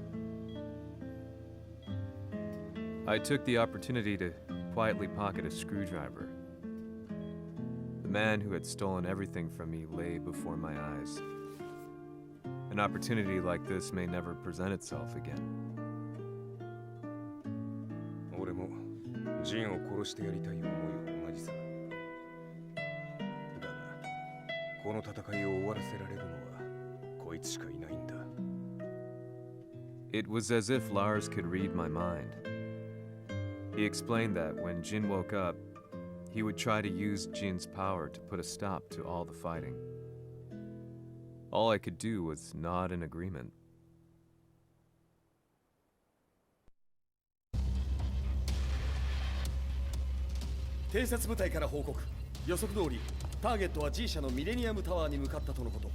I took the opportunity to quietly pocket a screwdriver. The man who had stolen everything from me lay before my eyes. An opportunity like this may never present itself again. 俺もジンを殺してやりたい思いは同じさ。だが、この戦いを終わらせられるのはこいつしかいないんだ。It was as if Lars could read my mind. He explained that when Jin woke up, he would try to use Jin's power to put a stop to all the fighting. All I could do was nod in agreement. 偵察部隊から報告。予測通り、ターゲットは G 社のミレニアムタワーに向かったとのこと。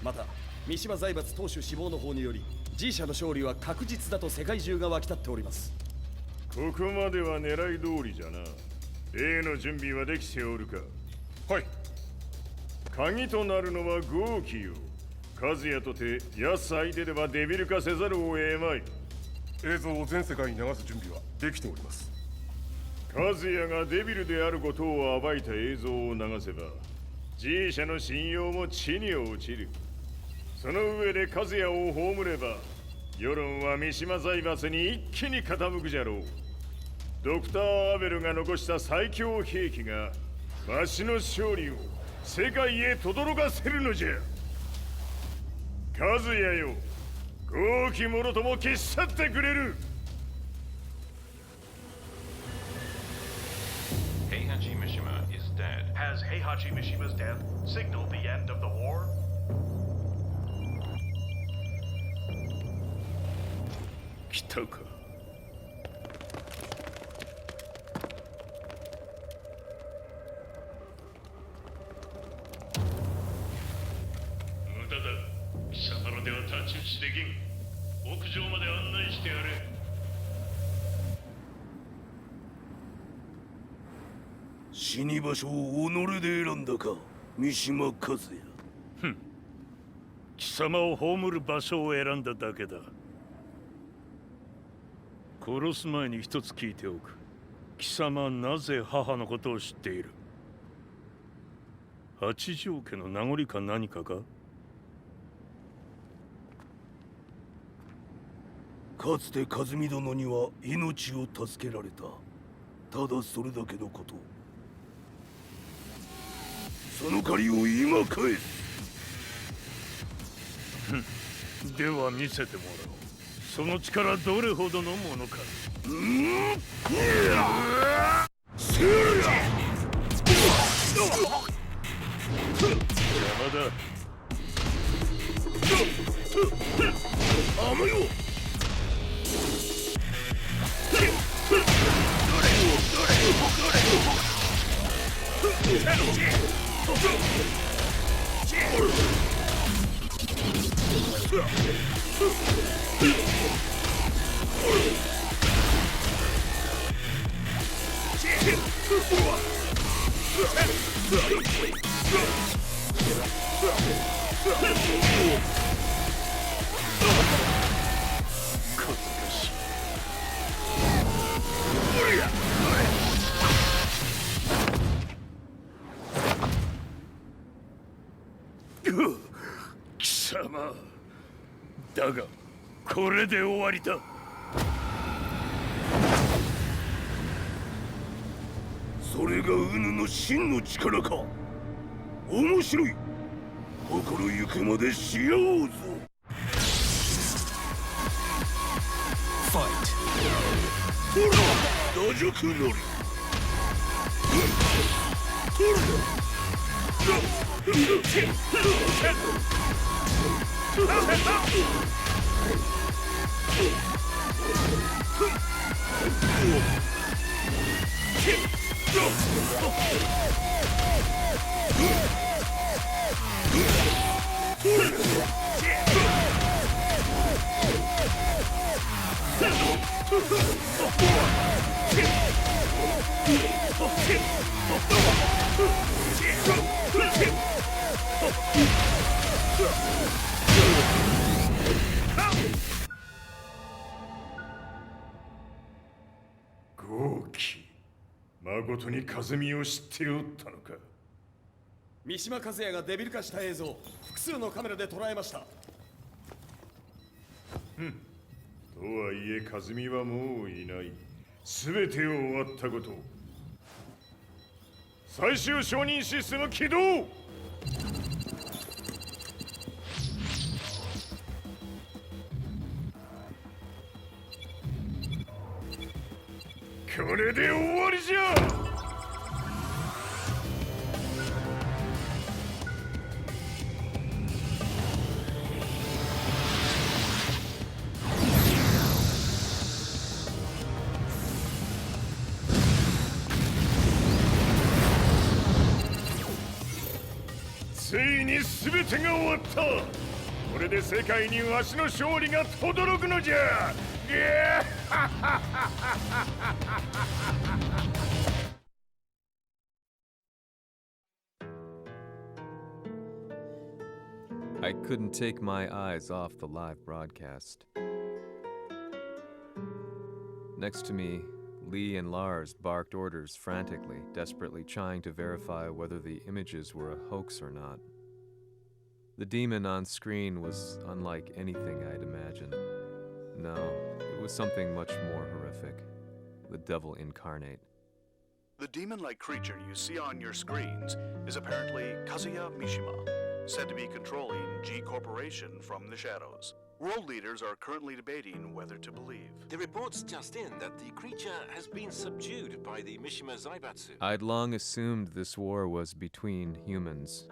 また、三島財閥当主死亡の方により、G 社の勝利は確実だと世界中が沸き立っております。ここまでは狙い通りじゃな。例の準備はできておるか？はい。鍵となるのは豪気よ。和也とて奴相手ではデビル化せざるを得まい。映像を全世界に流す準備はできております。和也がデビルであることを暴いた映像を流せば G 社の信用も地に落ちる。その上で和也を葬れば世論は三島財閥に一気に傾くじゃろう。ドクター・アベルが残した最強兵器がわしの勝利を世界へ轟かせるのじゃ。和也よ、豪気者とも消し去ってくれる。Heihachi Mishima is dead. Has Heihachi Mishima's death signaled the end of the war? 来たか。無駄だ。貴様らでは太刀打ちできん。屋上まで案内してやれ。死に場所を己で選んだか、三島和也。ふん。貴様を葬る場所を選んだだけだ。殺す前に一つ聞いておく。貴様はなぜ母のことを知っている？八条家の名残か何かか？かつて和美殿には命を助けられた。ただそれだけのこと。その借りを今返す。では見せてもらおう。その力どれほどのものか。セリア！邪魔だ。甘よ！貴様だがこれで終わりだ。それがウヌの真の力か。面白い。心ゆくまでし合おうぞ。ファイト。ほら、打辱のり。豪気、誠に和美を知っておったのか。三島和也がデビル化した映像、複数のカメラで捉えました。とはいえ和美はもういない。全てを終わったこと。最終承認システム起動。これで終わりじゃ。ついに全てが終わった。これで世界にわしの勝利が轟くのじゃ。I couldn't take my eyes off the live broadcast. Next to me, Lee and Lars barked orders frantically, desperately trying to verify whether the images were a hoax or not. The demon on screen was unlike anything I'd imagined. No, it was something much more horrific. The devil incarnate. The demon-like creature you see on your screens is apparently Kazuya Mishima, said to be controlling G Corporation from the shadows. World leaders are currently debating whether to believe. The report's just in that the creature has been subdued by the Mishima Zaibatsu. I'd long assumed this war was between humans.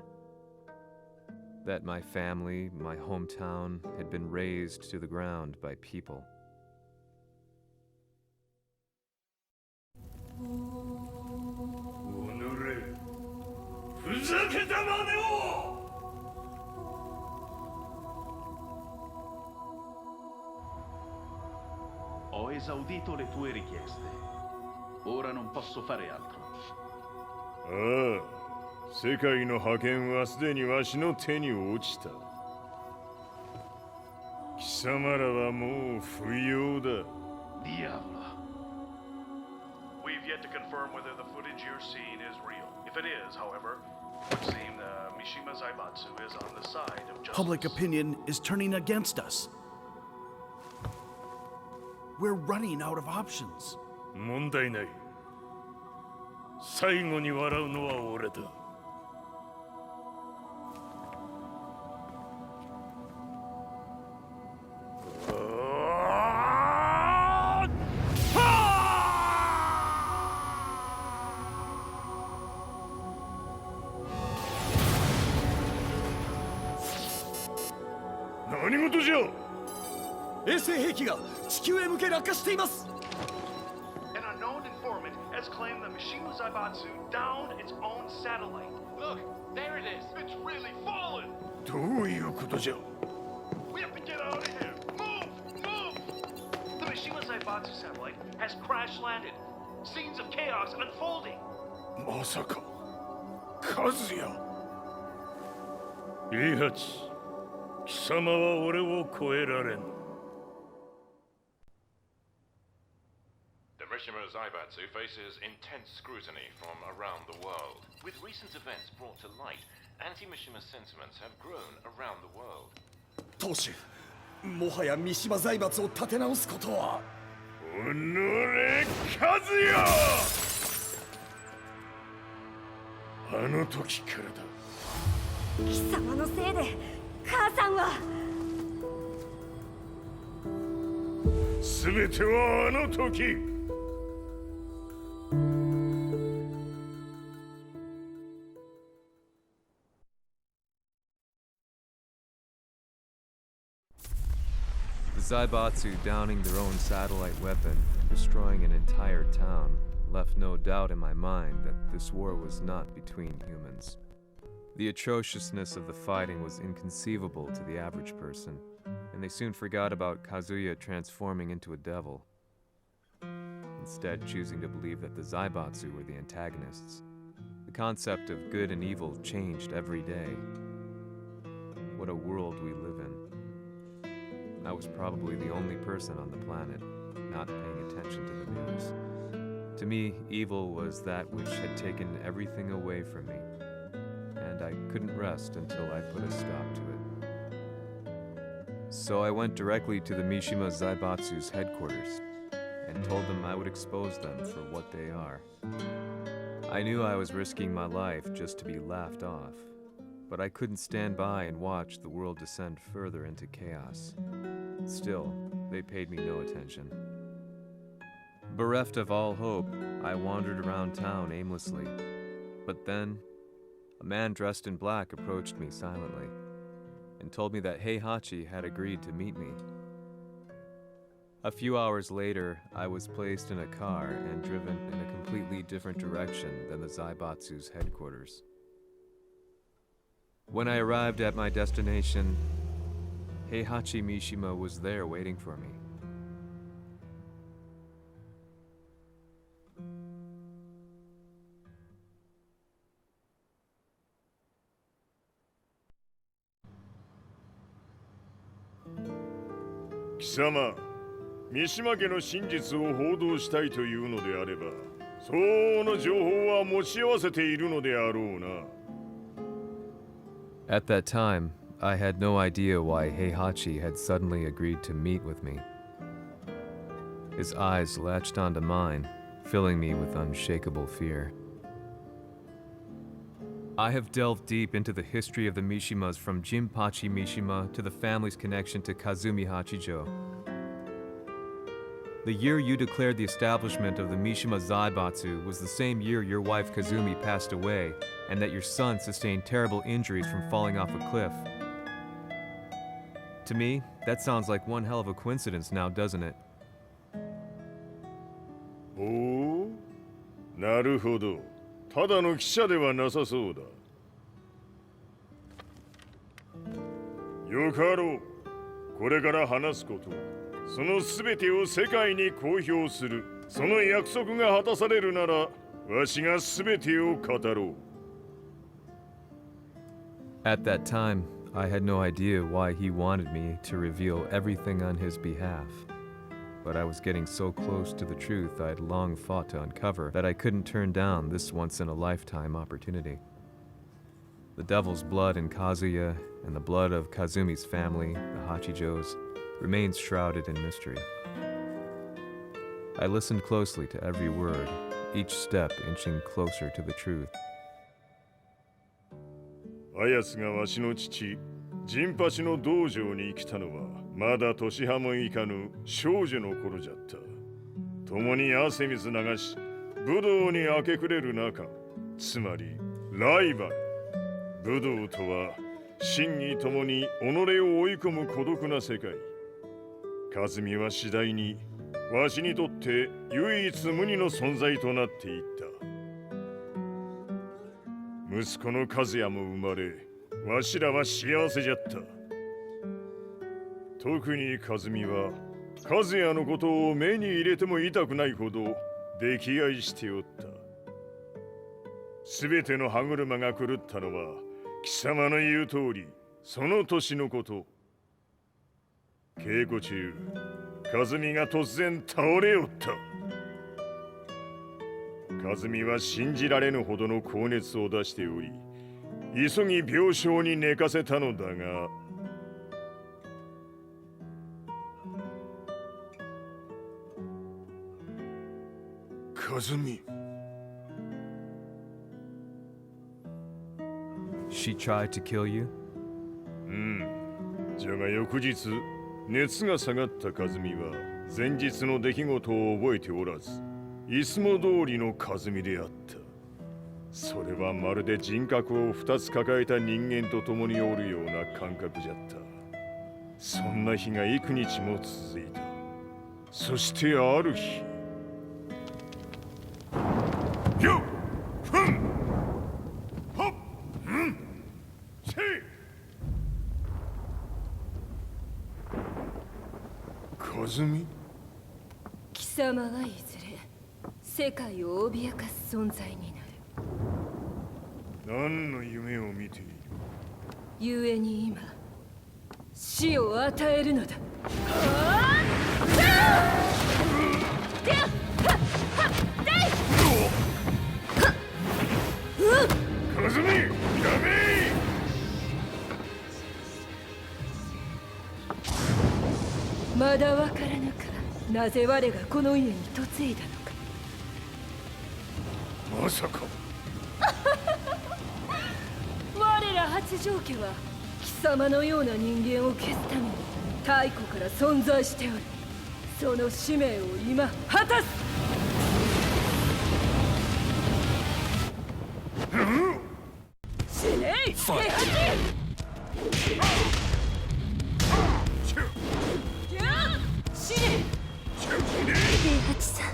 That my family, my hometown, had been razed to the ground by people. Ho esaudito le tue richieste. Ora non posso fare altro. 世界の覇権はすでにわしの手に落ちた。貴様らはもう不要だ。Diavolo. We've yet to confirm whether the footage you're seeing is real. If it is, however, it would seem Mishima Zaibatsu is on the side of justice. Public opinion is turning against us. We're running out of options. 問題ない。最後に笑うのは俺だ。何事じゃ。衛星兵器が地球へ向け落下しています。 An unknown informant has claimed that Mishima Zaibatsu downed its own satellite. Look, there it is. It's really fallen. どういうことじゃ。 We have to get out of here. Move! Move! The Mishima Zaibatsu satellite has crash landed. Scenes of chaos unfolding. まさか、和也。イハチ、貴様は俺を超えられん。 The Mishima Zaibatsu faces intense scrutiny from around the world. With recent events brought to light, anti-Mishima sentiments have grown around the world. 当主、もはや三島財閥を立て直すことは。おのれ、和也。あの時からだ。貴様のせいで母さんは。全てはあの時。 The Zaibatsu downing their own satellite weapon and destroying an entire town left no doubt in my mind that this war was not between humans. The atrociousness of the fighting was inconceivable to the average person, and they soon forgot about Kazuya transforming into a devil, instead choosing to believe that the Zaibatsu were the antagonists. The concept of good and evil changed every day. What a world we live in. I was probably the only person on the planet not paying attention to the news. To me, evil was that which had taken everything away from me, and I couldn't rest until I put a stop to it. So I went directly to the Mishima Zaibatsu's headquarters and told them I would expose them for what they are. I knew I was risking my life just to be laughed off, but I couldn't stand by and watch the world descend further into chaos. Still, they paid me no attention. Bereft of all hope, I wandered around town aimlessly. But then, a man dressed in black approached me silently and told me that Heihachi had agreed to meet me. A few hours later, I was placed in a car and driven in a completely different direction than the Zaibatsu's headquarters. When I arrived at my destination, Heihachi Mishima was there waiting for me. Kisama, 三島家の真実を報道したいというのであれば、相応の情報は持ち合わせているのであろうな。At that time, I had no idea why Heihachi had suddenly agreed to meet with me. His eyes latched onto mine, filling me with unshakable fear. I have delved deep into the history of the Mishimas from Jinpachi Mishima to the family's connection to Kazumi Hachijo. The year you declared the establishment of the Mishima Zaibatsu was the same year your wife Kazumi passed away, and that your son sustained terrible injuries from falling off a cliff. To me, that sounds like one hell of a coincidence now, doesn't it? おお、なるほど。ただの記者ではなさそうだ。よかろう。これから話すこと、そのすべてを世界に公表する。その約束が果たされるなら、わしがすべてを語ろう。At that time, I had no idea why he wanted me to reveal everything on his behalf. But I was getting so close to the truth I had long fought to uncover that I couldn't turn down this once-in-a-lifetime opportunity. The devil's blood in Kazuya and the blood of Kazumi's family, the Hachijos, remains shrouded in mystery. I listened closely to every word each step inching closer to the truth. あやつがわしの父、ジンパチの道場に来たのは、まだ年半もいかぬ少女の頃じゃった。共に汗水流し、武道に明け暮れる中、つまりライバル。武道とは、真偽ともに己を追い込む孤独な世界。和美は次第に、わしにとって唯一無二の存在となっていった。息子の和也も生まれ、わしらは幸せじゃった。特に和美は、和也のことを目に入れても痛くないほど溺愛しておった。すべての歯車が狂ったのは、貴様の言う通り、その年のこと。稽古中、和美が突然倒れおった。和美は信じられぬほどの高熱を出しており、急ぎ病床に寝かせたのだが、和美。She tried to kill you? じゃが翌日、熱が下がった和美は前日の出来事を覚えておらず、いつも通りの和美であった。それはまるで人格を2つ抱えた人間と共におるような感覚じゃった。そんな日が幾日も続いた。そしてある日、よっふんほっせい和美。貴様はいずれ世界を脅かす存在になる。何の夢を見ている？故に今死を与えるのだ。和美、やめ！まだわからぬか、なぜ我がこの家に嫁いだのか。まさか我ら八丈家は貴様のような人間を消すために太古から存在しておる。その使命を今果たす。死ねい、平八！死ね！平八さん。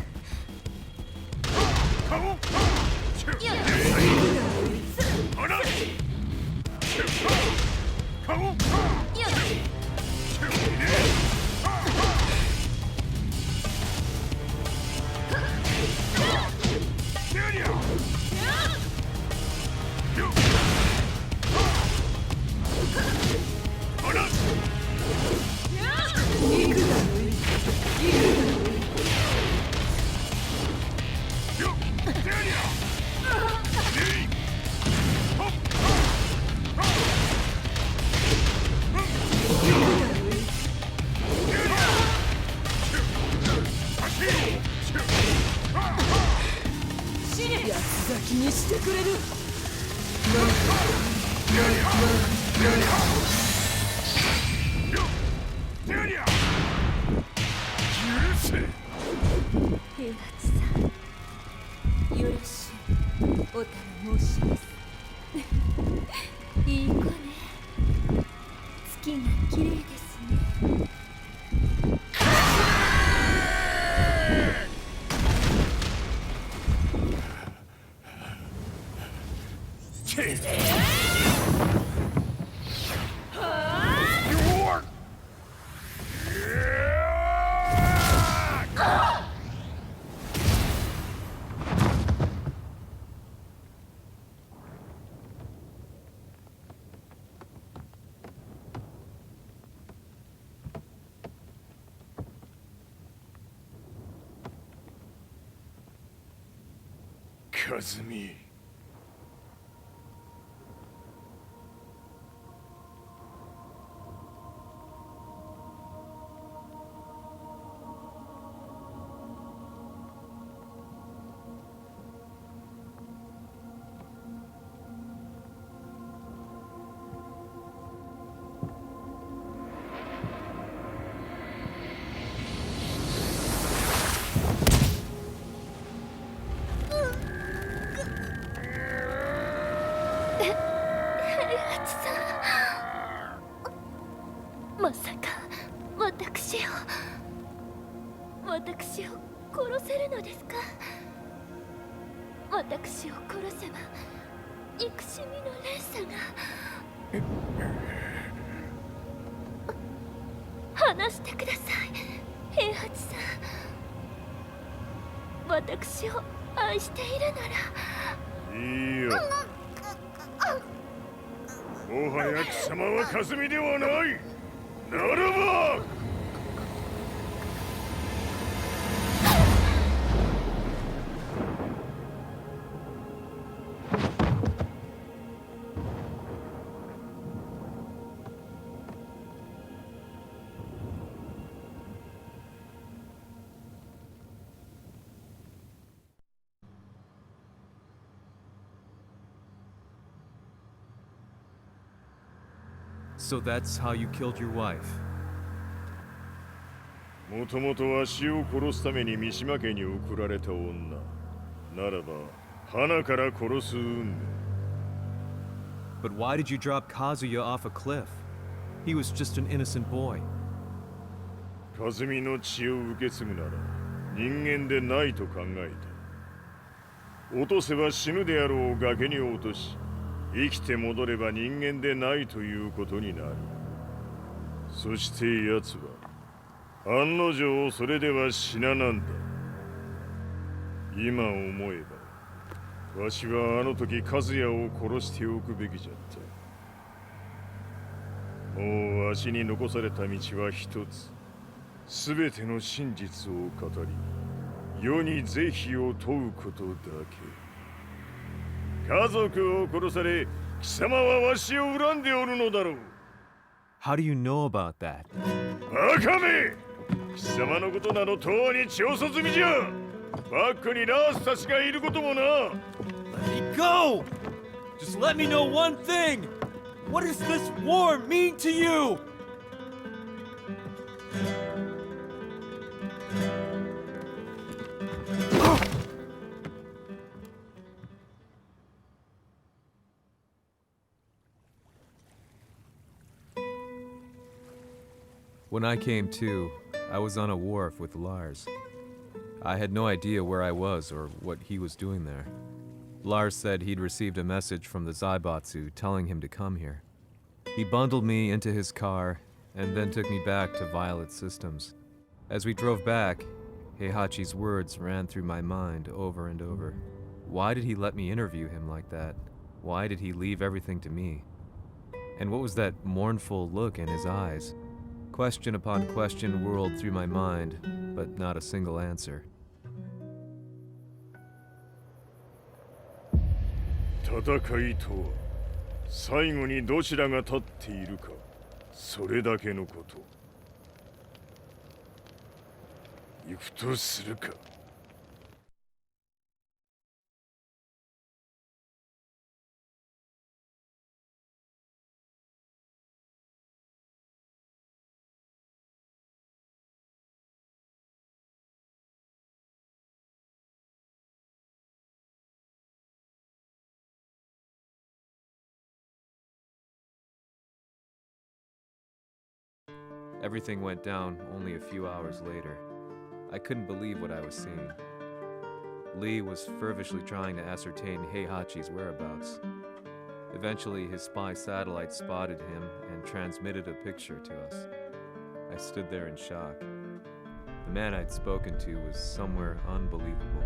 気にしてくれる。平八さん、よろしいお頼申します。いい子ね。月が綺麗ですね。和美。私を殺せば憎しみの連鎖が。話してください、平八さん。私を愛しているなら。いいよ。もはや貴様はカズミではない。ならばSo that's how you killed your wife. もともとわしを殺すために三島家に送られた女ならば花から殺す運命。 But why did you drop Kazuya off a cliff? He was just an innocent boy. カズミの血を受け継ぐなら人間でないと考えた。落とせば死ぬであろう崖に落とし生きて戻れば人間でないということになる。そして奴は案の定それでは死ななんだ。今思えばわしはあの時和也を殺しておくべきじゃった。もうわしに残された道は一つ。すべての真実を語り世に是非を問うことだけ。家族を殺され貴様はわしを恨んでおるのだろう。 How do you know about that? バカめ！貴様のことなどとうに調査済みじゃ。バックにラースたちがいることもな。 Let me go! Just let me know one thing! What does this war mean to you? When I came to, I was on a wharf with Lars. I had no idea where I was or what he was doing there. Lars said he'd received a message from the Zaibatsu telling him to come here. He bundled me into his car and then took me back to Violet Systems. As we drove back, Heihachi's words ran through my mind over and over. Why did he let me interview him like that? Why did he leave everything to me? And what was that mournful look in his eyes? Question upon question whirled through my mind, but not a single answer. 戦いとは最後にどちらが立っているか、それだけのこと。行くとするか。Everything went down only a few hours later. I couldn't believe what I was seeing. Lee was feverishly trying to ascertain Heihachi's whereabouts. Eventually, his spy satellite spotted him and transmitted a picture to us. I stood there in shock. The man I'd spoken to was somewhere unbelievable.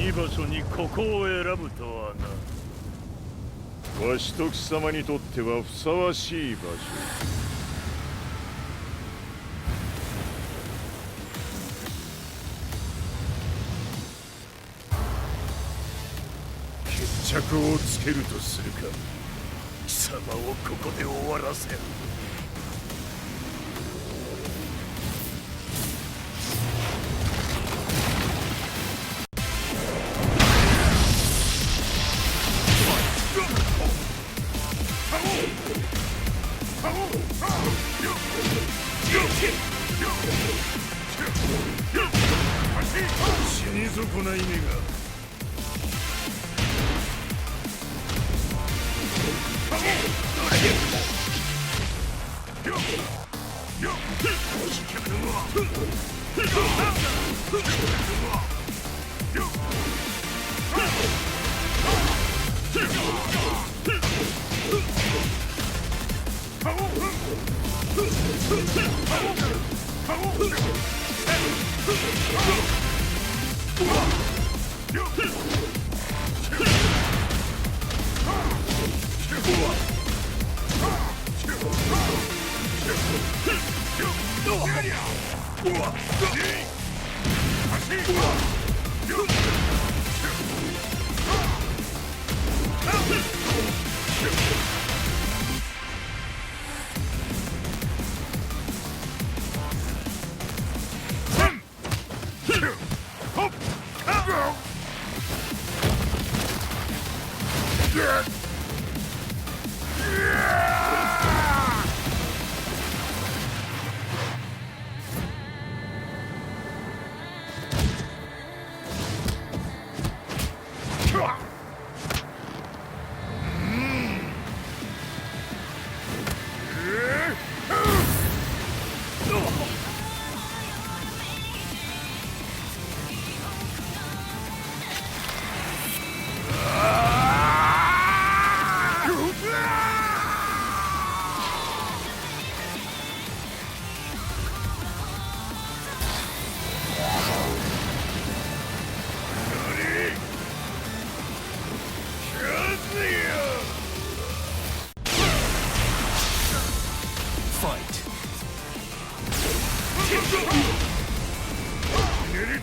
死に場所にここを選ぶとはな。わしと貴様にとってはふさわしい場所。決着をつけるとするか。貴様をここで終わらせる。死に損ない目が。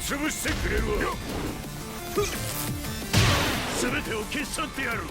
潰してくれるわ。全てを消し去ってやる。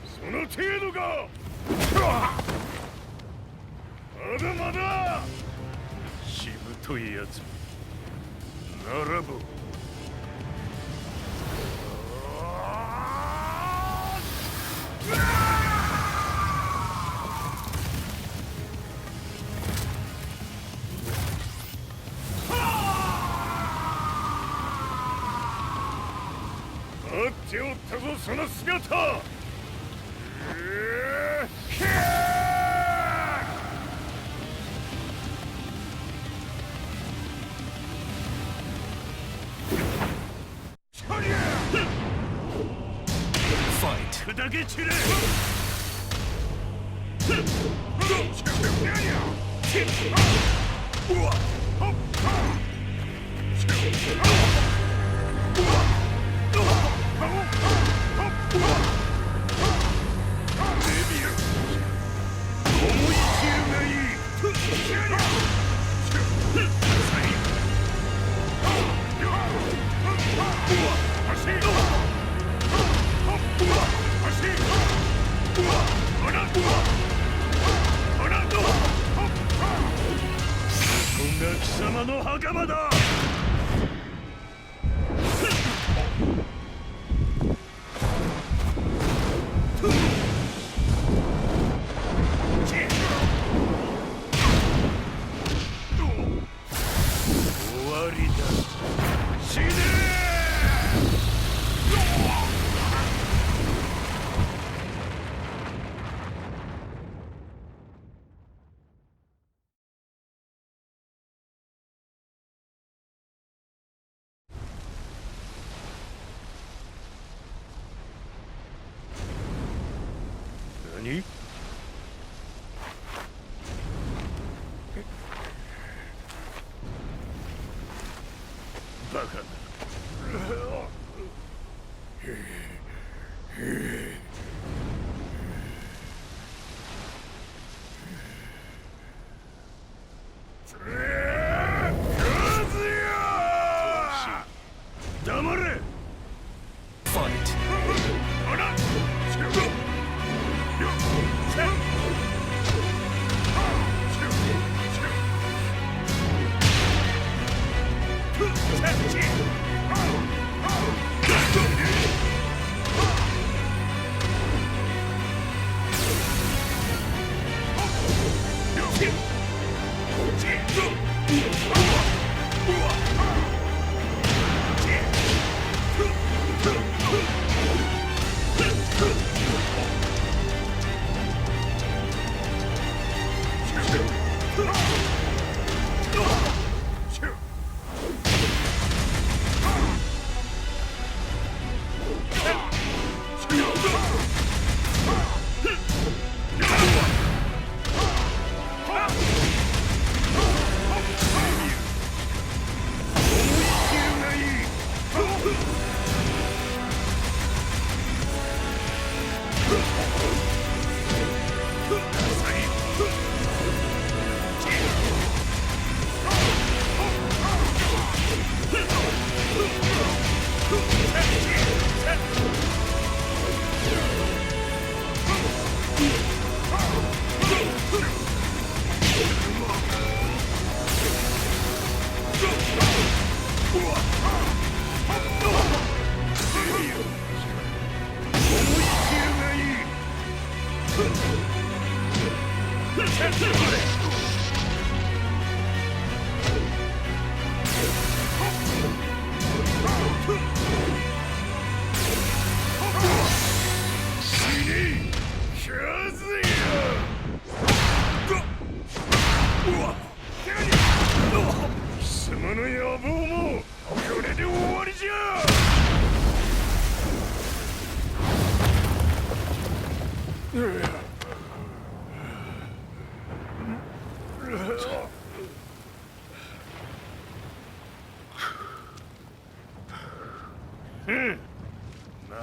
その程度か。まだまだしぶといやつならば待っておったぞその姿。砕け散れ。貴様の袴だ。終わりだ。死ね何？バカな。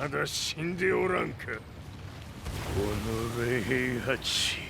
まだ死んでおらんか。おのれ平八。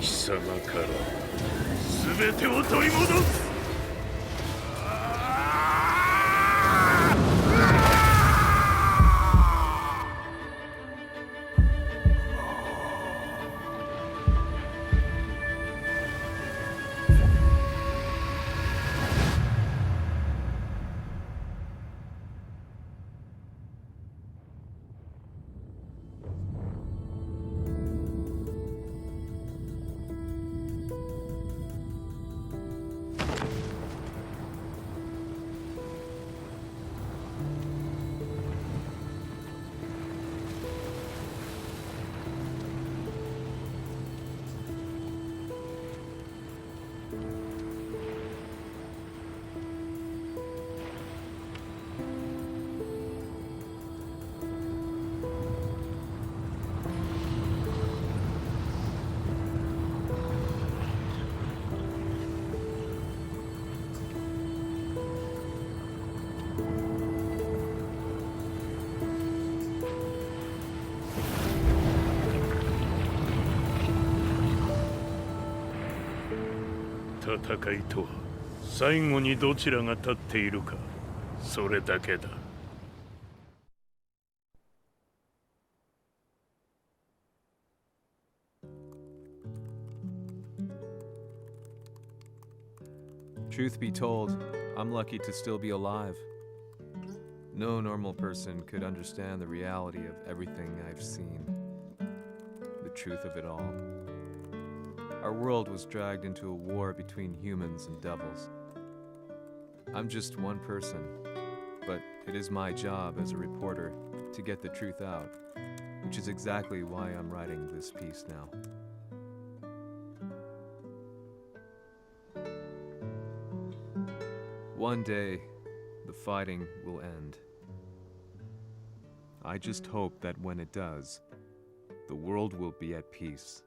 貴様から全てを取り戻す。戦いとは最後にどちらが立っているか、それだけだ。Truth be told, I'm lucky to still be alive. No normal person could understand the reality of everything I've seen. The truth of it all. Our world was dragged into a war between humans and devils. I'm just one person, but it is my job as a reporter to get the truth out, which is exactly why I'm writing this piece now. One day, the fighting will end. I just hope that when it does, the world will be at peace.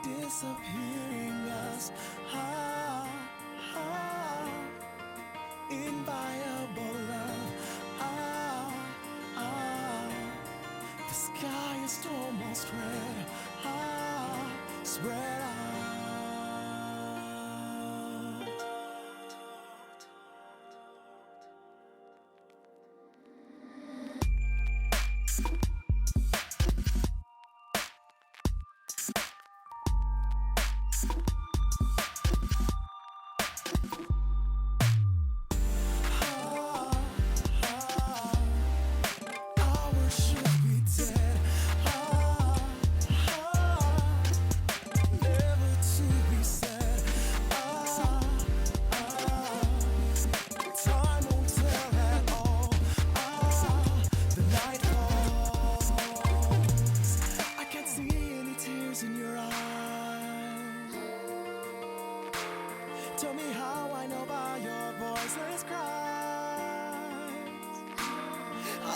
Disappearing us, inviolable love, the sky is almost red, spread out.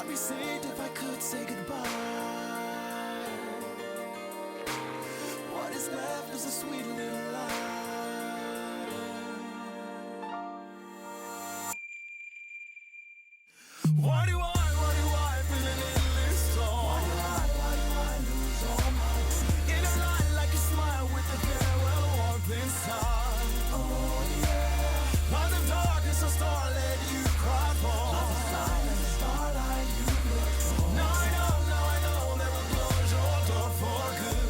be saved if I could say goodbye. What is left is a sweet little lie. Why do I feel an endless storm? Why do I lose all my in a light like a smile with a farewell warmth inside? Oh yeah. By the darkness of starlight you cry for. Like a silent starlight you look for. Now I know that will close your door for good.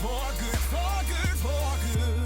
For good, for good, for good.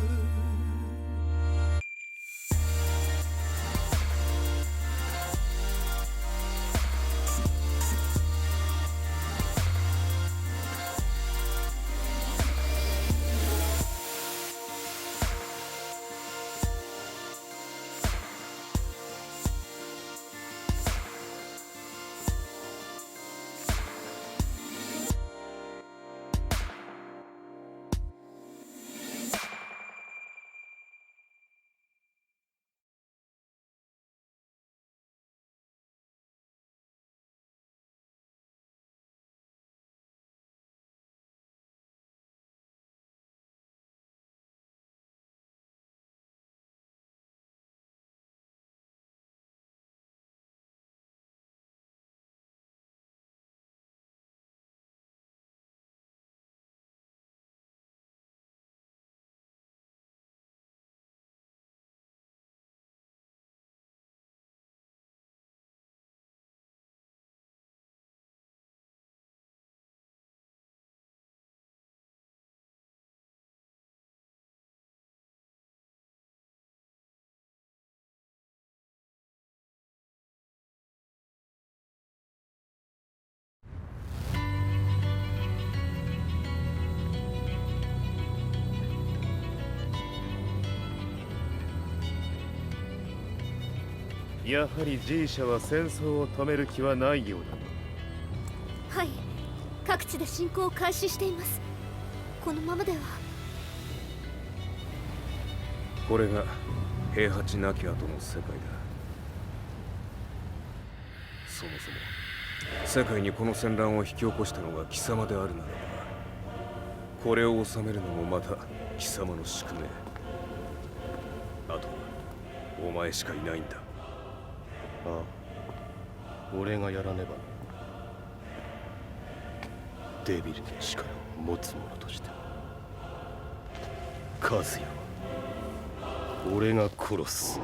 やはり G 社は戦争を止める気はないようだ。はい、各地で侵攻を開始しています。このままでは。これが平八なき後の世界だ。そもそも世界にこの戦乱を引き起こしたのが貴様であるならば、これを収めるのもまた貴様の宿命。あとはお前しかいないんだ。ああ、俺がやらねばな。デビルの力を持つ者としてカズヤは俺が殺す。